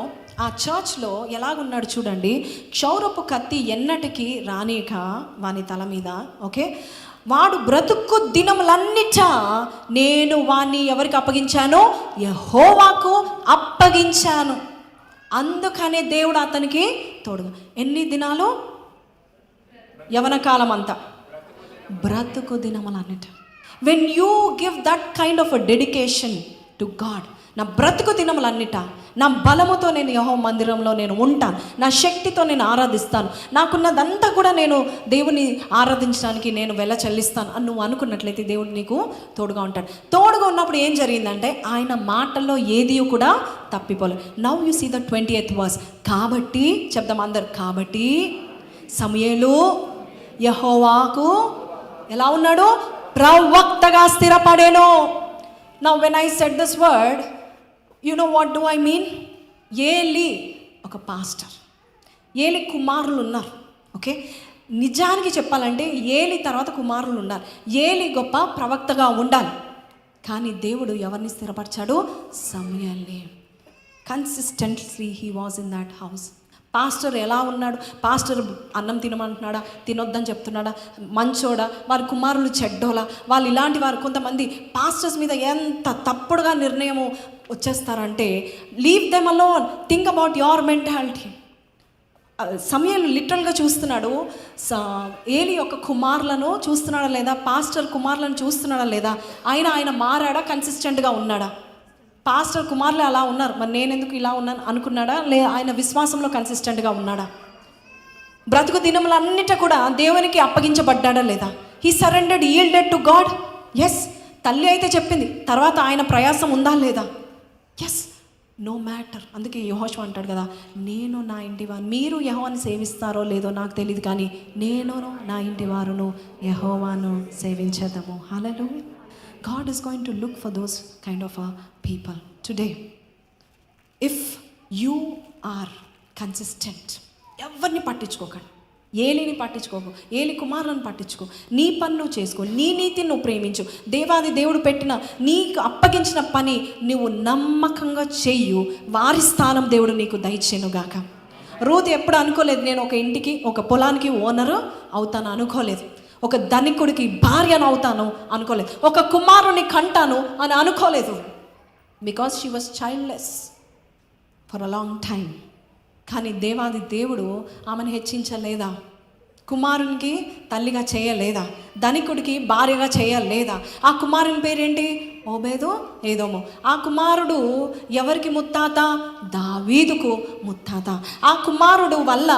ఆ చర్చ్లో ఎలాగున్నాడు చూడండి. క్షౌరపు కత్తి ఎన్నటికి రానిక వాని తల మీద, ఓకే, వాడు బ్రతుకు దినములన్నిట నేను వాణ్ణి ఎవరికి అప్పగించాను? యెహోవాకు అప్పగించాను. అందుకనే దేవుడు అతనికి తోడుగా. ఎన్ని దినాలు? యవన కాలం అంతా, బ్రతుకు దినములన్నిట. When you give that kind of a dedication to God, నా బ్రతుకు దినములన్నిట నా బలముతో నేను యెహోవా మందిరంలో నేను ఉంటాను, నా శక్తితో నేను ఆరాధిస్తాను, నాకున్నదంతా కూడా నేను దేవుని ఆరాధించడానికి నేను వెల చెల్లిస్తాను అని నువ్వు అనుకున్నట్లయితే దేవుడు నీకు తోడుగా ఉంటాడు. తోడుగా ఉన్నప్పుడు ఏం జరిగిందంటే ఆయన మాటల్లో ఏది కూడా తప్పిపోలేదు. Now you see the 20th verse. కాబట్టి చెప్దాం అందరు, కాబట్టి సమూయేలు యెహోవాకు ఎలా ఉన్నాడు? ప్రవక్తగా స్థిరపడేను. Now when I said this word, you know what do I mean? ఏలి ఒక పాస్టర్, ఏలి కుమారులు ఉన్నారు, ఓకే. నిజానికి చెప్పాలంటే ఏలి తర్వాత కుమారులు ఉన్నారు. ఏలి గొప్ప ప్రవక్తగా ఉండాలి, కానీ దేవుడు ఎవరిని స్థిరపరిచాడు? సమూయేల్ని. Consistently he was in that house. Pastor ఎలా ఉన్నాడు? పాస్టర్ అన్నం తినమంటున్నాడా, తినొద్దని చెప్తున్నాడా, మంచోడా, వారి కుమారులు చెడ్డోలా? వాళ్ళు ఇలాంటి వారు. కొంతమంది పాస్టర్స్ మీద ఎంత తప్పుడుగా నిర్ణయం వచ్చేస్తారంటే, leave them alone, think about your mentality. Samuel లిటరల్గా చూస్తున్నాడు, ఏలి యొక్క కుమారులను చూస్తున్నాడా లేదా, పాస్టర్ కుమారులను చూస్తున్నాడా లేదా, ఆయన మారాడా, కన్సిస్టెంట్గా ఉన్నాడా? పాస్టర్ కుమారులే అలా ఉన్నారు, మరి నేను ఎందుకు ఇలా ఉన్నాను అనుకున్నాడా? ఆయన విశ్వాసంలో కన్సిస్టెంట్గా ఉన్నాడా? బ్రతుకు దినములన్నిట కూడా దేవునికి అప్పగించబడ్డాడా లేదా? He surrendered, yielded to God. Yes. తల్లి అయితే చెప్పింది, తర్వాత ఆయన ప్రయాసం ఉందా లేదా? ఎస్. No matter. అందుకే యెహోషువ అంటాడు కదా, నేను నా ఇంటి వారు, మీరు యెహోవాను సేవిస్తారో లేదో నాకు తెలియదు, కానీ నేను నా ఇంటి వారును యెహోవాను సేవించేద్దాము. హల్లెలూయా. God is going to look for those kind of people today. If you are consistent, ఎవరిని పట్టించుకోకండి, ఏలిని పట్టించుకోకు, ఏలి కుమారులను పట్టించుకో, నీ పని నువ్వు చేసుకో, నీ నీతిని నువ్వు ప్రేమించు, దేవాది దేవుడు పెట్టిన నీకు అప్పగించిన పని నువ్వు నమ్మకంగా చెయ్యు, వారి స్థానం దేవుడు నీకు దయచేయునుగాక. రూతు ఎప్పుడు అనుకోలేదు నేను ఒక ఇంటికి, ఒక పొలానికి ఓనరు అవుతాను అనుకోలేదు, ఒక ధనికుడికి భార్యను అవుతాను అనుకోలేదు, ఒక కుమారుని కంటాను అని అనుకోలేదు. Because she was childless for a long time. కానీ దేవాది దేవుడు ఆమెను హెచ్చించలేదా? కుమారునికి తల్లిగా చేయలేదా? ధనికుడికి భార్యగా చేయలేదా? ఆ కుమారుని పేరేంటి? ఓబేదు, ఏదోము. ఆ కుమారుడు ఎవరికి ముత్తాత? దావీదుకు ముత్తాత. ఆ కుమారుడు వల్ల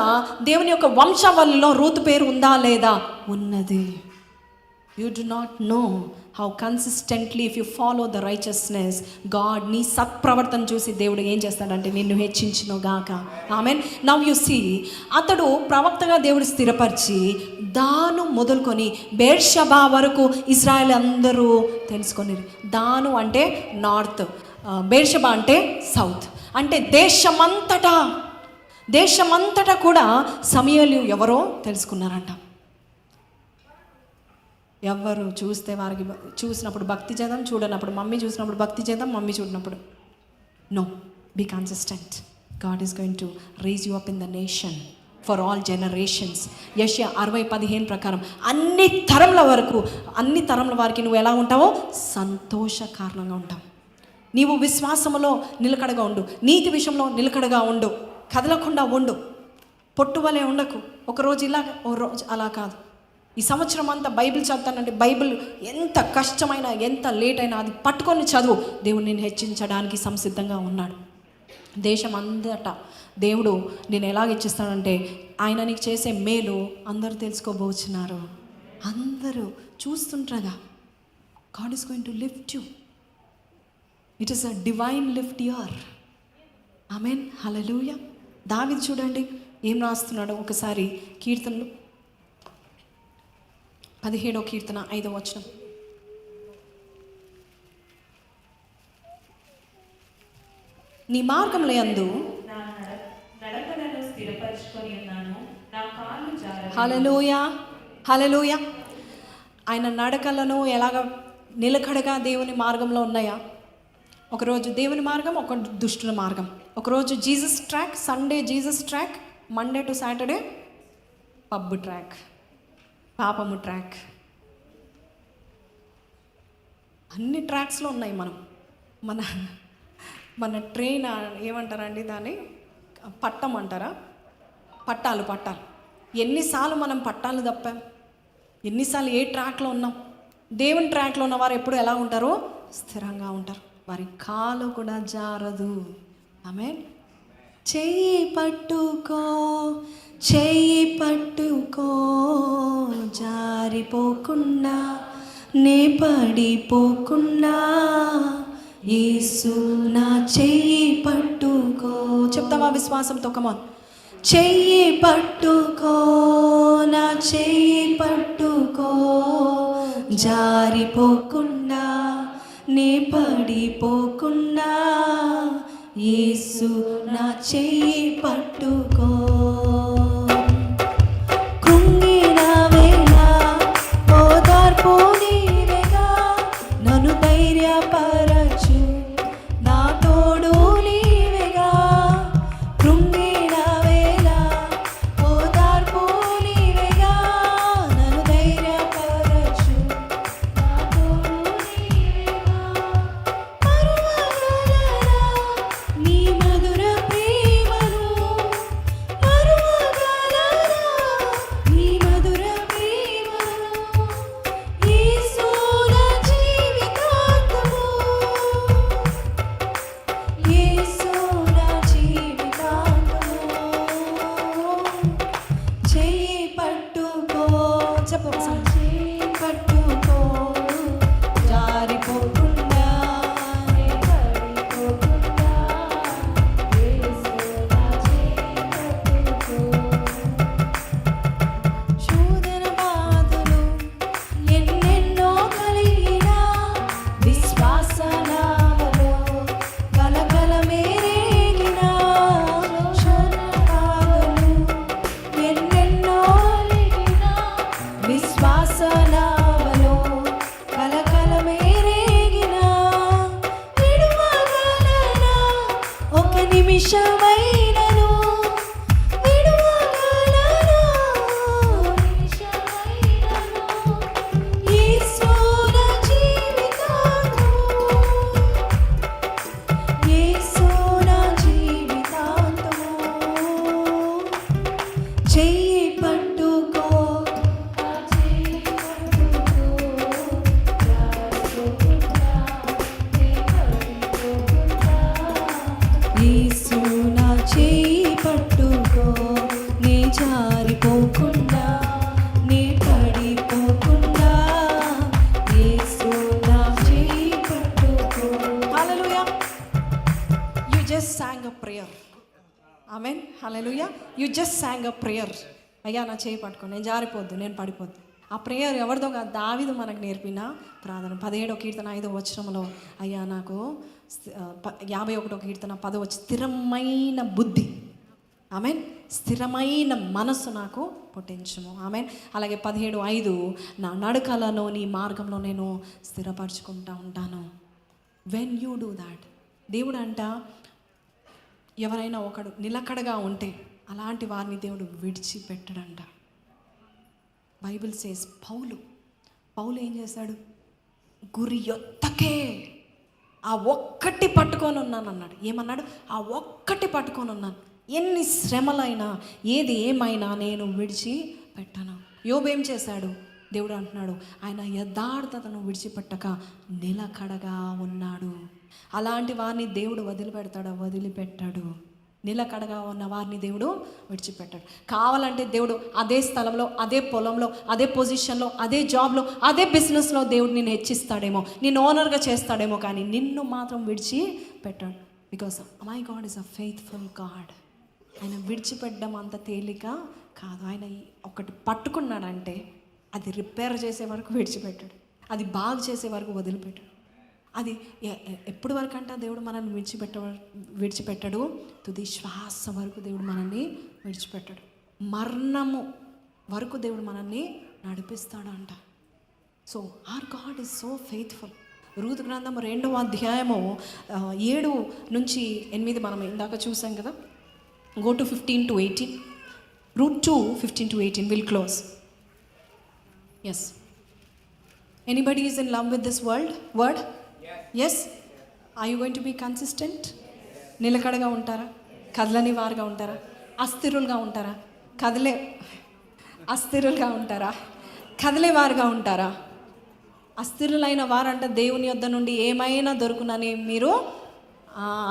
దేవుని యొక్క వంశావళిలో రూతు పేరు ఉందా లేదా? ఉన్నది. You do not know how consistently if you follow the righteousness, God నీ సత్ప్రవర్తన చూసి దేవుడు ఏం చేస్తాడంటే నిన్ను హెచ్చించును గాక. ఆమేన్. నౌ యు సీ, అతడు ప్రవక్తగా దేవుడు స్థిరపరిచి దాను మొదలుకొని బేర్షబా వరకు ఇశ్రాయేల్ అందరూ తెలుసుకొని. దాను అంటే నార్త్, బేర్షబా అంటే సౌత్. అంటే దేశమంతటా కూడా సమూయేలు ఎవరో తెలుసుకున్నారంట. ఎవరు చూస్తే వారికి చూసినప్పుడు భక్తి చేద్దాం, చూడనప్పుడు మమ్మీ చూసినప్పుడు భక్తి చేద్దాం, మమ్మీ చూడనప్పుడు no. Be consistent. God is going to raise you up in the nation for all generations. యెషయా 60:15 ప్రకారం అన్ని తరముల వారికి నువ్వు ఎలా ఉంటావో సంతోష కారణంగా ఉంటావు. నీవు విశ్వాసములో నిలకడగా ఉండు, నీతి విషయంలో నిలకడగా ఉండు, కదలకుండా ఉండు, పొట్టువలే ఉండకు. ఒకరోజు ఇలా, ఓ రోజు అలా కాదు. ఈ సంవత్సరం అంతా బైబిల్ చదువుతానంటే బైబిల్ ఎంత కష్టమైనా ఎంత లేట్ అయినా అది పట్టుకొని చదువు. దేవుడు నేను హెచ్చించడానికి సంసిద్ధంగా ఉన్నాడు. దేశం అంతటా దేవుడు నేను ఎలాగ ఇచ్చిస్తానంటే ఆయన నీకు చేసే మేలు అందరూ తెలుసుకోబోతున్నారు. అందరూ చూస్తుంటారుగా. God is going to lift you. It is a divine lift your. Amen. Hallelujah. David చూడండి ఏం రాస్తున్నాడో ఒకసారి. కీర్తనలు 17వ కీర్తన 5వ వచనం. నీ మార్గముల యందు నడకలను స్థిరపరచుకొని ఉన్నాను, నా కాళ్ళు జారవు. హల్లెలూయా, హల్లెలూయా. ఆయన నడకలను ఎలాగ నిలకడగా దేవుని మార్గంలో ఉన్నాయా? ఒకరోజు దేవుని మార్గం, ఒక దుష్టుల మార్గం. ఒకరోజు Jesus track, Sunday Jesus track, Monday to Saturday pub track, పాపము ట్రాక్. అన్ని ట్రాక్స్లో ఉన్నాయి. మన ట్రైన్ ఏమంటారండి దాన్ని? పట్టం అంటారా? పట్టాలు. ఎన్నిసార్లు మనం పట్టాలు తప్పాం, ఎన్నిసార్లు ఏ ట్రాక్లో ఉన్నాం. దేవుని ట్రాక్లో ఉన్నవారు ఎప్పుడు ఎలా ఉంటారో స్థిరంగా ఉంటారు. వారి కాలు కూడా జారదు. ఆమేన్. చెయ్యి పట్టుకో జారిపోకుండా, నే పడిపోకుండా, యేసు నా చెయ్యి పట్టుకో. చెప్తావా విశ్వాసంతో? కమాన్. చెయ్యి పట్టుకో, నా చెయ్యి పట్టుకో, జారిపోకుండా, నే పడిపోకుండా, యేసు నా చెయ్యి పట్టుకో. కృంగిన వేళ ఓదార్పు నీవేగా, నన్ను ధైర్యపరచు, నా తోడు నీవేగా. కృంగిన వేళ ఓదార్పు నీవేగా, నన్ను ధైర్యపరచు, నా తోడు నీవేగా. మరువగలరా నీ మధుర ప్రేమను, మరువగలరా నీ మధుర ప్రేమను. యేసు నా జీవితాంతము, యేసు నా జీవితాంతము. చెయ్యి పట్టుకో. చెప్పు ఒకసారి. చెయ్యి పట్టుకో, జారిపోకుండా, నే పడిపోకుండా, యేసు నా చెయ్యి పట్టుకో. శోధన బాధలు ఎన్నెన్నో కలిగినా, విశ్వాస నావలో కలకలమే రేగినా. శోధన బాధలు ఎన్నెన్నో కలిగినా, విశ్వాస నావలో కలకలమే రేగినా. విడువగలనా ఒక నిమిషమైనను, విడువగలనా ఒక నిమిషమైనను. యేసు నా జీవితాంతము, యేసు నా జీవితాంతము. చెయ్యి పట్టుకో, నా చెయ్యి పట్టుకో, జారిపోకుండా, యేసు నా చేయి పట్టుకో, నే జారిపోకుండా, నే పడిపోకుండా, యేసు నా చేయి పట్టుకో. హల్లెలూయా. You just sang a prayer. Amen. Hallelujah. You just sang a prayer. అయ్యా నా చేయి పట్టుకో, నేను జారిపోద్దు, నేను పడిపోద్దు. ఆ ప్రేయర్ ఎవరిదో కాదు, దావీదు మనకు నేర్పిన ప్రార్థన. 17వ కీర్తన 5వ వచనంలో, అయ్యా నాకు 51వ కీర్తన 10వ వచనం, స్థిరమైన బుద్ధి, ఆమెన్, స్థిరమైన మనస్సు నాకు పుట్టించుము, ఆమెన్. అలాగే 17:5, నా నడకలను నీ మార్గంలో నేను స్థిరపరచుకుంటా ఉంటాను. వెన్ యూ డూ దాట్, దేవుడు అంట ఎవరైనా ఒకడు నిలకడగా ఉంటే అలాంటి వారిని దేవుడు విడిచిపెట్టడంట. బైబిల్ సేస్ పౌలు ఏం చేశాడు? గురి యొత్తకే ఆ ఒక్కటి పట్టుకొని ఉన్నాను అన్నాడు. ఏమన్నాడు? ఆ ఒక్కటి పట్టుకొని ఉన్నాను, ఎన్ని శ్రమలైనా ఏది ఏమైనా నేను విడిచిపెట్టను. యోబు ఏం చేశాడు? దేవుడు అంటున్నాడు, ఆయన యథార్థతను విడిచిపెట్టక నిలకడగా ఉన్నాడు. అలాంటి వారిని దేవుడు వదిలిపెడతాడా? వదిలిపెట్టాడు. నిలకడగా ఉన్న వారిని దేవుడు విడిచిపెట్టాడు. కావాలంటే దేవుడు అదే స్థలంలో, అదే పొలంలో, అదే పొజిషన్లో, అదే జాబ్లో, అదే బిజినెస్లో దేవుడు నిన్ను హెచ్చిస్తాడేమో, నిన్ను ఓనర్గా చేస్తాడేమో, కానీ నిన్ను మాత్రం విడిచిపెట్టాడు. Because my God is a faithful God. ఆయన విడిచిపెట్టడం అంత తేలిక కాదు. ఆయన ఒకటి పట్టుకున్నాడంటే అది రిపేర్ చేసే వరకు విడిచిపెట్టాడు, అది బాగు చేసే వరకు వదిలిపెట్టాడు. అది ఎప్పటి వరకు అంట దేవుడు మనల్ని విడిచిపెట్టాడు? తుది శ్వాస వరకు దేవుడు మనల్ని విడిచిపెట్టాడు. మరణము వరకు దేవుడు మనల్ని నడిపిస్తాడు అంట. So our God is so faithful. Ruth గ్రంథం 2వ అధ్యాయము 7 నుంచి 8 మనం ఇందాక చూసాం కదా. Go to 15 to 18. Ruth 2, 15 to 18. We'll close. Yes. Anybody is in love with this word? Yes. Are you going to be consistent? నిలకడగా ఉంటారా? కదలని వారుగా ఉంటారా? అస్థిరులుగా ఉంటారా? అస్థిరులుగా ఉంటారా? కదిలేవారుగా ఉంటారా? అస్థిరులైన వారంట దేవుని యొద్ద నుండి ఏమైనా దొరుకునని మీరు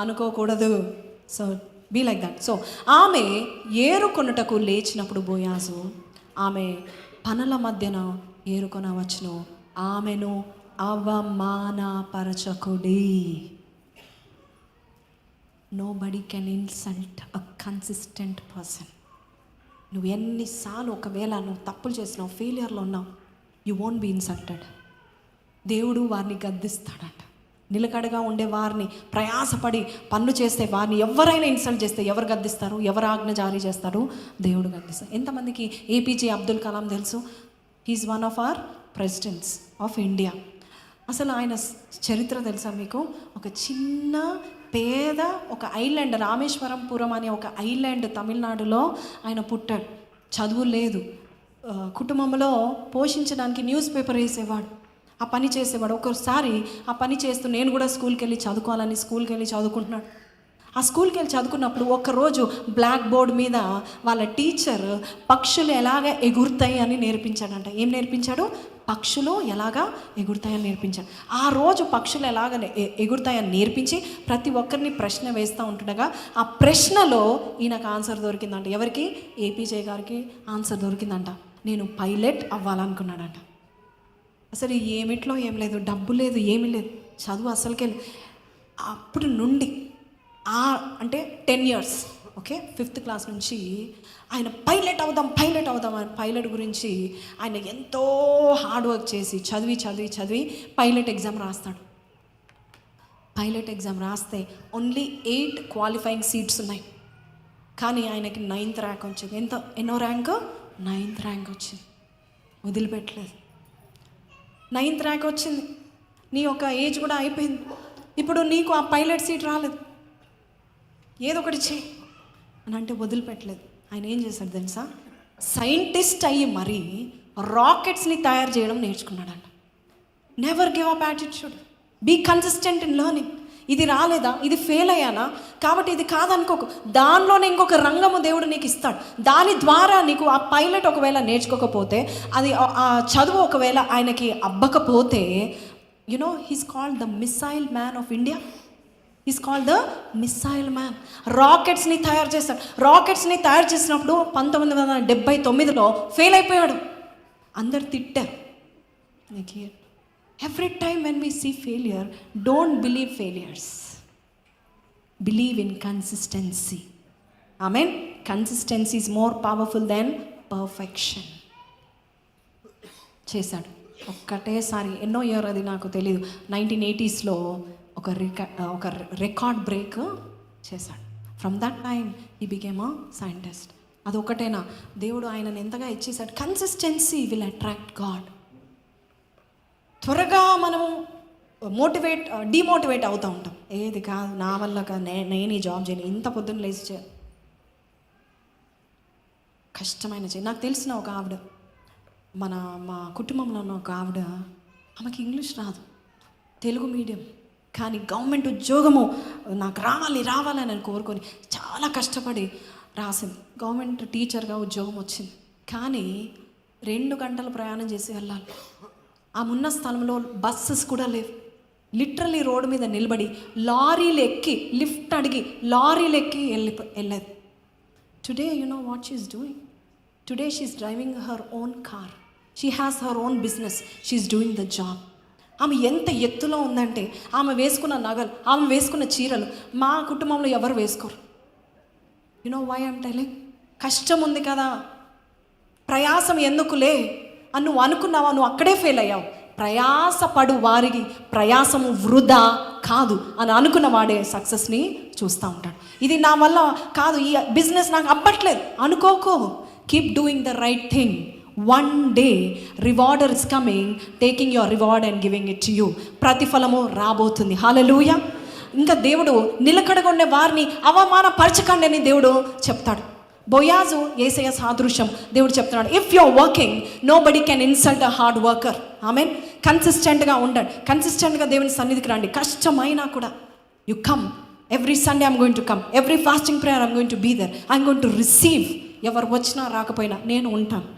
అనుకోకూడదు. So be like that. So ఆమె ఏరుకొనుటకు లేచినప్పుడు బోయాజు ఆమె పనుల మధ్యన ఏరుకొన వచ్చును, ఆమెను అవమానపరచకుడి. Nobody can insult a consistent person. నువ్వు ఎన్నిసార్లు ఒకవేళ నువ్వు తప్పులు చేసినావు, ఫెయిలియర్లో ఉన్నావు, యు వోంట్ బీ ఇన్సల్టెడ్. దేవుడు వారిని గద్దిస్తాడంట. నిలకడగా ఉండే వారిని, ప్రయాసపడి పనులు చేస్తే వారిని ఎవరైనా ఇన్సల్ట్ చేస్తే ఎవరు గద్దిస్తారు? ఎవరు ఆజ్ఞ జారీ చేస్తారు? దేవుడు గద్దిస్తారు. ఎంతమందికి ఏపీజే అబ్దుల్ కలాం తెలుసు? He is one of our presidents of India. అసలు ఆయన చరిత్ర తెలుసా మీకు? ఒక చిన్న పేద ఒక ఐలాండ్, రామేశ్వరంపురం అనే ఒక ఐలాండ్ తమిళనాడులో ఆయన పుట్టాడు. చదువు లేదు, కుటుంబంలో పోషించడానికి న్యూస్ పేపర్ వేసేవాడు, ఆ పని చేసేవాడు. ఒక్కోసారి ఆ పని చేస్తూ నేను కూడా స్కూల్కి వెళ్ళి చదువుకోవాలని స్కూల్కి వెళ్ళి చదువుకుంటున్నాడు. ఆ స్కూల్కి వెళ్ళి చదువుకున్నప్పుడు ఒకరోజు బ్లాక్ బోర్డ్ మీద వాళ్ళ టీచర్ పక్షులు ఎలాగ ఎగురుతాయి అని నేర్పించాడంట. ఏం నేర్పించాడు? పక్షులు ఎలాగా ఎగురుతాయని నేర్పించాడు. ఆ రోజు పక్షులు ఎలాగ ఎగురుతాయని నేర్పించి ప్రతి ఒక్కరిని ప్రశ్న వేస్తూ ఉంటుండగా ఆ ప్రశ్నలో ఈయనకు ఆన్సర్ దొరికిందంట. ఎవరికి? ఏపీజే గారికి ఆన్సర్ దొరికిందంట. నేను పైలట్ అవ్వాలనుకున్నాడంట. అసలు ఏమిట్లో ఏం లేదు, డబ్బు లేదు, ఏమీ లేదు, చదువు అసలుకే లేదు. అప్పుడు నుండి అంటే 10 years, ఓకే, 5th క్లాస్ నుంచి ఆయన పైలట్ అవుదాం అని పైలట్ గురించి ఆయన ఎంతో హార్డ్ వర్క్ చేసి చదివి పైలట్ ఎగ్జామ్ రాస్తాడు. పైలట్ ఎగ్జామ్ రాస్తే ఓన్లీ 8 క్వాలిఫైయింగ్ సీట్స్ ఉన్నాయి. కానీ ఆయనకి 9th ర్యాంక్ వచ్చింది. ఎన్నో ర్యాంక్? 9th ర్యాంక్ వచ్చింది. వదిలిపెట్టలేదు. 9th ర్యాంక్ వచ్చింది. నీ యొక్క ఏజ్ కూడా అయిపోయింది. ఇప్పుడు నీకు ఆ పైలట్ సీట్ రాలేదు, ఏదో ఒకటి చేయి అని అంటే వదిలిపెట్టలేదు. ఆయన ఏం చేశాడు తెలుసా? సైంటిస్ట్ అయ్యి మరీ రాకెట్స్ని తయారు చేయడం నేర్చుకున్నాడంట. Never give up attitude, be consistent in learning. ఇది రాలేదా, ఇది ఫెయిల్ అయ్యానా, కాబట్టి ఇది కాదనుకోకు, దానిలోనే ఇంకొక రంగము దేవుడు నీకు ఇస్తాడు. దాని ద్వారా నీకు ఆ పైలట్ ఒకవేళ నేర్చుకోకపోతే, అది ఆ చదువు ఒకవేళ ఆయనకి అబ్బకపోతే, he's called the missile man of India. Is called the missile man. రాకెట్స్ని తయారు చేస్తాడు. రాకెట్స్ని తయారు చేసినప్పుడు 1979లో ఫెయిల్ అయిపోయాడు. అందరు తిట్టారు. Every time when we see failure, don't believe failures, believe in consistency. Amen. Consistency is more powerful than perfection. చేశాడు ఒక్కటేసారి. ఎన్నో ఇయర్ అది నాకు తెలియదు. 1980sలో ఒక రికార్డ్ బ్రేక్ చేశాడు. From that time he became a scientist. అదొకటేనా, దేవుడు ఆయనను ఎంతగా ఇచ్చేసాడు. Consistency will attract God. త్వరగా మనము డిమోటివేట్ అవుతూ ఉంటాం. ఏది కాదు, నా వల్ల కాదు, నేను ఈ జాబ్ చేయను, ఇంత పొద్దున్న లేచి చేయాలి, కష్టమైన చేయి. నాకు తెలిసిన ఒక ఆవిడ, మా కుటుంబంలో ఉన్న ఒక ఆవిడ, ఆమెకి ఇంగ్లీష్ రాదు, తెలుగు మీడియం, కానీ గవర్నమెంట్ ఉద్యోగము నాకు రావాలని నేను కోరుకొని చాలా కష్టపడి రాసింది. గవర్నమెంట్ టీచర్గా ఉద్యోగం వచ్చింది. కానీ 2 గంటలు ప్రయాణం చేసి వెళ్ళాలి. ఆమె ఉన్న స్థలంలో బస్సెస్ కూడా లేవు. లిటరలీ రోడ్డు మీద నిలబడి లారీలు ఎక్కి, లిఫ్ట్ అడిగి లారీలు ఎక్కి వెళ్ళేది. Today you know what she is doing? Today she is driving her own car. She has her own business. She is doing the job. ఆమె ఎంత ఎత్తులో ఉందంటే, ఆమె వేసుకున్న నగలు, ఆమె వేసుకున్న చీరలు మా కుటుంబంలో ఎవరు వేసుకోరు. You know why I'm telling? కష్టం ఉంది కదా, ప్రయాసం ఎందుకులే అని నువ్వు అనుకున్నావా, నువ్వు అక్కడే ఫెయిల్ అయ్యావు. ప్రయాసపడు వారికి ప్రయాసము వృధా కాదు అని అనుకున్న వాడే సక్సెస్ని చూస్తూ ఉంటాడు. ఇది నా వల్ల కాదు, ఈ బిజినెస్ నాకు అవ్వట్లేదు అనుకోకో. Keep doing the right thing. One day rewarder is coming, taking your reward and giving it to you. ప్రతిఫలము రాబోతుంది. హల్లెలూయా. ఇంకా దేవుడు నిలకడగా ఉండే వారిని అవమానపరచకండి అని దేవుడు చెప్తాడు. బోయాజు యేసయ్య సాదృశ్యం. దేవుడు చెప్తున్నాడు, if you are working, nobody can insult a hard worker. Amen. కన్సిస్టెంట్గా ఉండండి, కన్సిస్టెంట్గా దేవుని సన్నిధికి రండి. కష్టమైనా కూడా you come. Every Sunday I'm going to come, every fasting prayer I'm going to be there, I'm going to receive. ఎవరు వచ్చినా రాకపోయినా నేను ఉంటాను.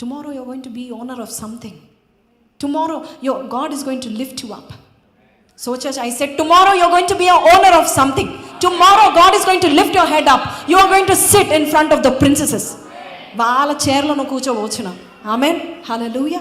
Tomorrow you are going to be owner of something. Tomorrow God is going to lift you up. So church, I said tomorrow you're going to be an owner of something. Tomorrow God is going to lift your head up. You are going to sit in front of the princesses. వాళ్ళ చైర్లో నువ్వు కూర్చోవచ్చునా. Amen. హల్లెలూయా.